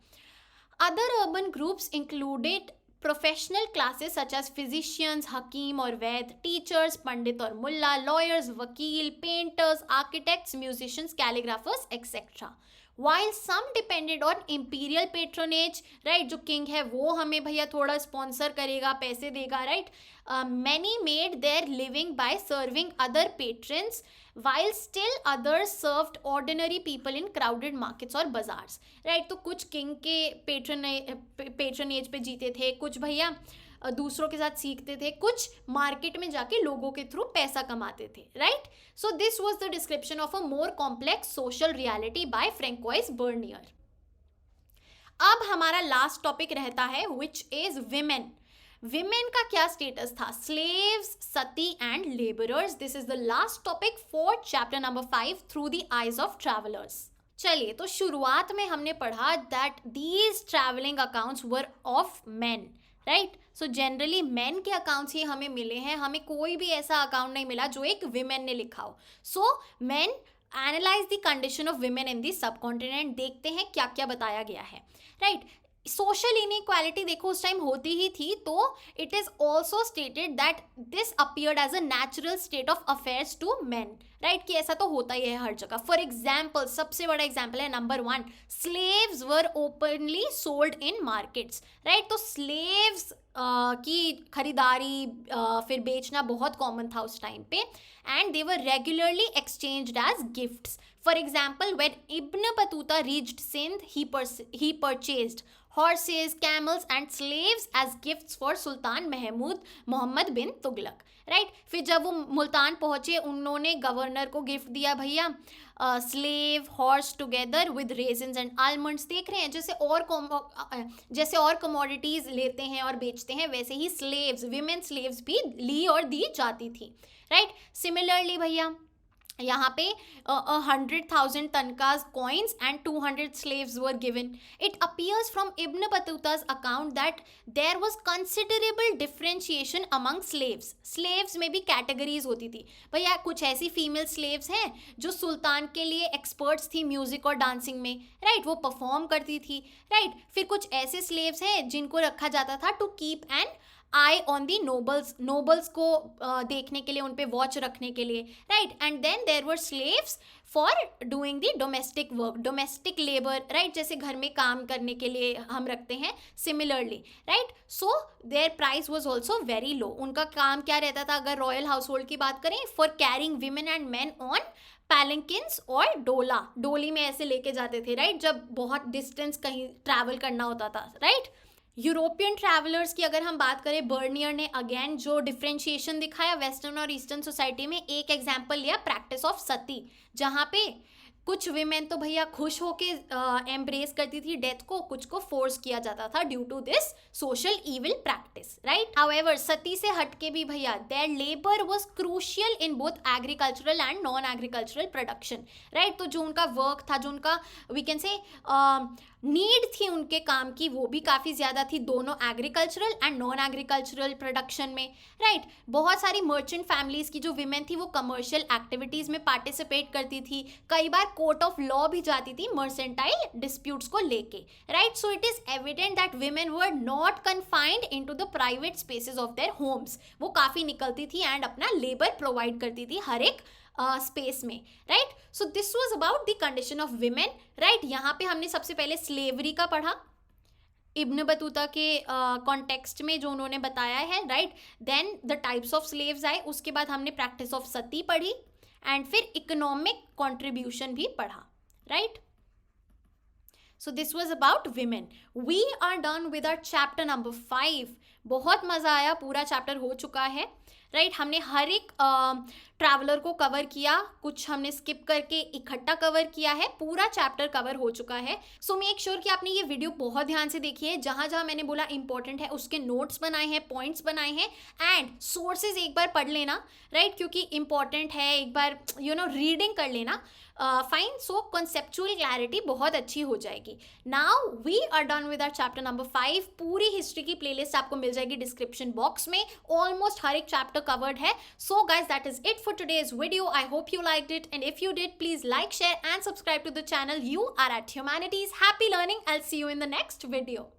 Other urban groups included professional classes such as physicians, hakim or vaid, teachers, pandit or mullah, lawyers, vakil, painters, architects, musicians, calligraphers, etc. While some depended on imperial patronage, right, जो king है वो हमें भैया थोड़ा sponsor करेगा, पैसे देगा, right, many made their living by serving other patrons, while still others served ordinary people in crowded markets और bazaars, right. तो कुछ king के patronage पे जीते थे, कुछ भैया दूसरों के साथ सीखते थे, कुछ मार्केट में जाके लोगों के थ्रू पैसा कमाते थे, right. So this was the description of a more complex social reality by Francois Bernier. अब हमारा लास्ट टॉपिक रहता है विच इज विमेन. विमेन का क्या स्टेटस था? Slaves, Sati and labourers. This is the last topic for chapter number 5 through the eyes of travellers. चलिए, तो शुरुआत में हमने पढ़ा that these travelling accounts were of main, right. So generally main के अकाउंट्स ही हमें मिले हैं, हमें कोई भी ऐसा अकाउंट नहीं मिला जो एक विमेन ने लिखा हो. So main analyse the condition of women in the sub continent. देखते हैं क्या क्या बताया गया है, राइट. सोशल इनइक्वालिटी देखो उस टाइम होती ही थी, तो it is also stated that this appeared as a natural state of affairs to men, right, कि ऐसा तो होता ही है हर जगह. फॉर एग्जाम्पल, सबसे बड़ा एग्जाम्पल है number 1, slaves were openly sold in markets, right. तो स्लेव्स की खरीदारी फिर बेचना बहुत कॉमन था उस टाइम पे, and they were regularly exchanged as gifts. For example, when Ibn Battuta reached Sindh, he purchased horses, camels and slaves as gifts for Sultan Mahmud Mohammad bin Tughlaq, right. फिर जब वो मुल्तान पहुंचे, उन्होंने गवर्नर को गिफ्ट दिया भैया slave, horse together with resins and almonds. देख रहे हैं जैसे और कमोडिटीज लेते हैं और बेचते हैं, वैसे ही स्लेव्स, विमेन स्लेव्स भी ली और दी जाती थी, राइट. सिमिलरली भैया यहाँ पे 100,000 तनकाज coins and 200 slaves were given. It appears from Ibn Battuta's account that there was considerable differentiation among slaves. Slaves में भी categories होती थी भैया, कुछ ऐसी फीमेल slaves हैं जो सुल्तान के लिए experts थी म्यूजिक और डांसिंग में, राइट, वो परफॉर्म करती थी, राइट. फिर कुछ ऐसे slaves हैं जिनको रखा जाता था to keep an eye on the nobles, nobles को देखने के लिए, उन पे वॉच रखने के लिए, right. And then there were slaves for doing the domestic work, domestic labour, right, जैसे घर में काम करने के लिए हम रखते हैं similarly, right. So there price was also very low. उनका काम क्या रहता था, अगर रॉयल हाउस होल्ड की बात करें, for carrying women and man on palanquins और डोला, डोली में ऐसे लेके जाते थे, राइट, जब बहुत डिस्टेंस कहीं ट्रैवल करना होता था, राइट. यूरोपियन ट्रैवलर्स की अगर हम बात करें, बर्नियर ने अगेन जो डिफ्रेंशिएशन दिखाया वेस्टर्न और ईस्टर्न सोसाइटी में, एक एग्जाम्पल लिया प्रैक्टिस ऑफ सती, जहाँ पे कुछ विमेन तो भैया खुश होके एम्ब्रेस करती थी डेथ को, कुछ को फोर्स किया जाता था due to this social evil practice, right. However sati से हटके भी भैया their labour was crucial in both agricultural and non agricultural production, right. तो जो उनका वर्क था, जो उनका वी कैन से नीड थी उनके काम की, वो भी काफ़ी ज़्यादा थी, दोनों agricultural and non agricultural production में, राइट. बहुत सारी मर्चेंट फैमिलीज़ की जो विमेन थी वो कमर्शियल एक्टिविटीज़ में पार्टिसिपेट करती थी, कई बार कोर्ट ऑफ लॉ भी जाती थी मर्सेंटाइल डिस्प्यूट्स को लेके, right. So it is evident that women were not confined into the private spaces of their homes. वो काफ़ी निकलती थी एंड अपना लेबर प्रोवाइड करती थी हर एक स्पेस में, right. So this was about the condition of women, right. यहाँ पे हमने सबसे पहले स्लेवरी का पढ़ा इब्न बतूता के कॉन्टेक्स्ट में जो उन्होंने बताया है, right. Then the types of slaves आए, उसके बाद हमने प्रैक्टिस ऑफ सती पढ़ी एंड फिर इकोनॉमिक कॉन्ट्रीब्यूशन भी पढ़ा, right. So this was about women. We are done with our chapter number 5. बहुत मज़ा आया, पूरा चैप्टर हो चुका है, राइट. हमने हर एक ट्रैवलर को कवर किया, कुछ हमने स्किप करके इकट्ठा कवर किया है, पूरा चैप्टर कवर हो चुका है. सो मेक श्योर कि आपने ये वीडियो बहुत ध्यान से देखी है, जहाँ जहाँ मैंने बोला इंपॉर्टेंट है उसके नोट्स बनाए हैं, पॉइंट्स बनाए हैं, एंड सोर्सेज एक बार पढ़ लेना, राइट, क्योंकि इंपॉर्टेंट है, एक बार रीडिंग कर लेना, फाइन. सो कॉन्सेप्चुअल क्लैरिटी बहुत अच्छी हो जाएगी. Now we are done with our chapter number 5. पूरी हिस्ट्री की प्लेलिस्ट आपको मिल जाएगी डिस्क्रिप्शन बॉक्स में, ऑलमोस्ट हर एक चैप्टर covered है. So guys, that is it for today's video. I hope you liked it, and if you did, please like, share and subscribe to the channel. You are at Humanities. Happy learning. I'll see you in the next video.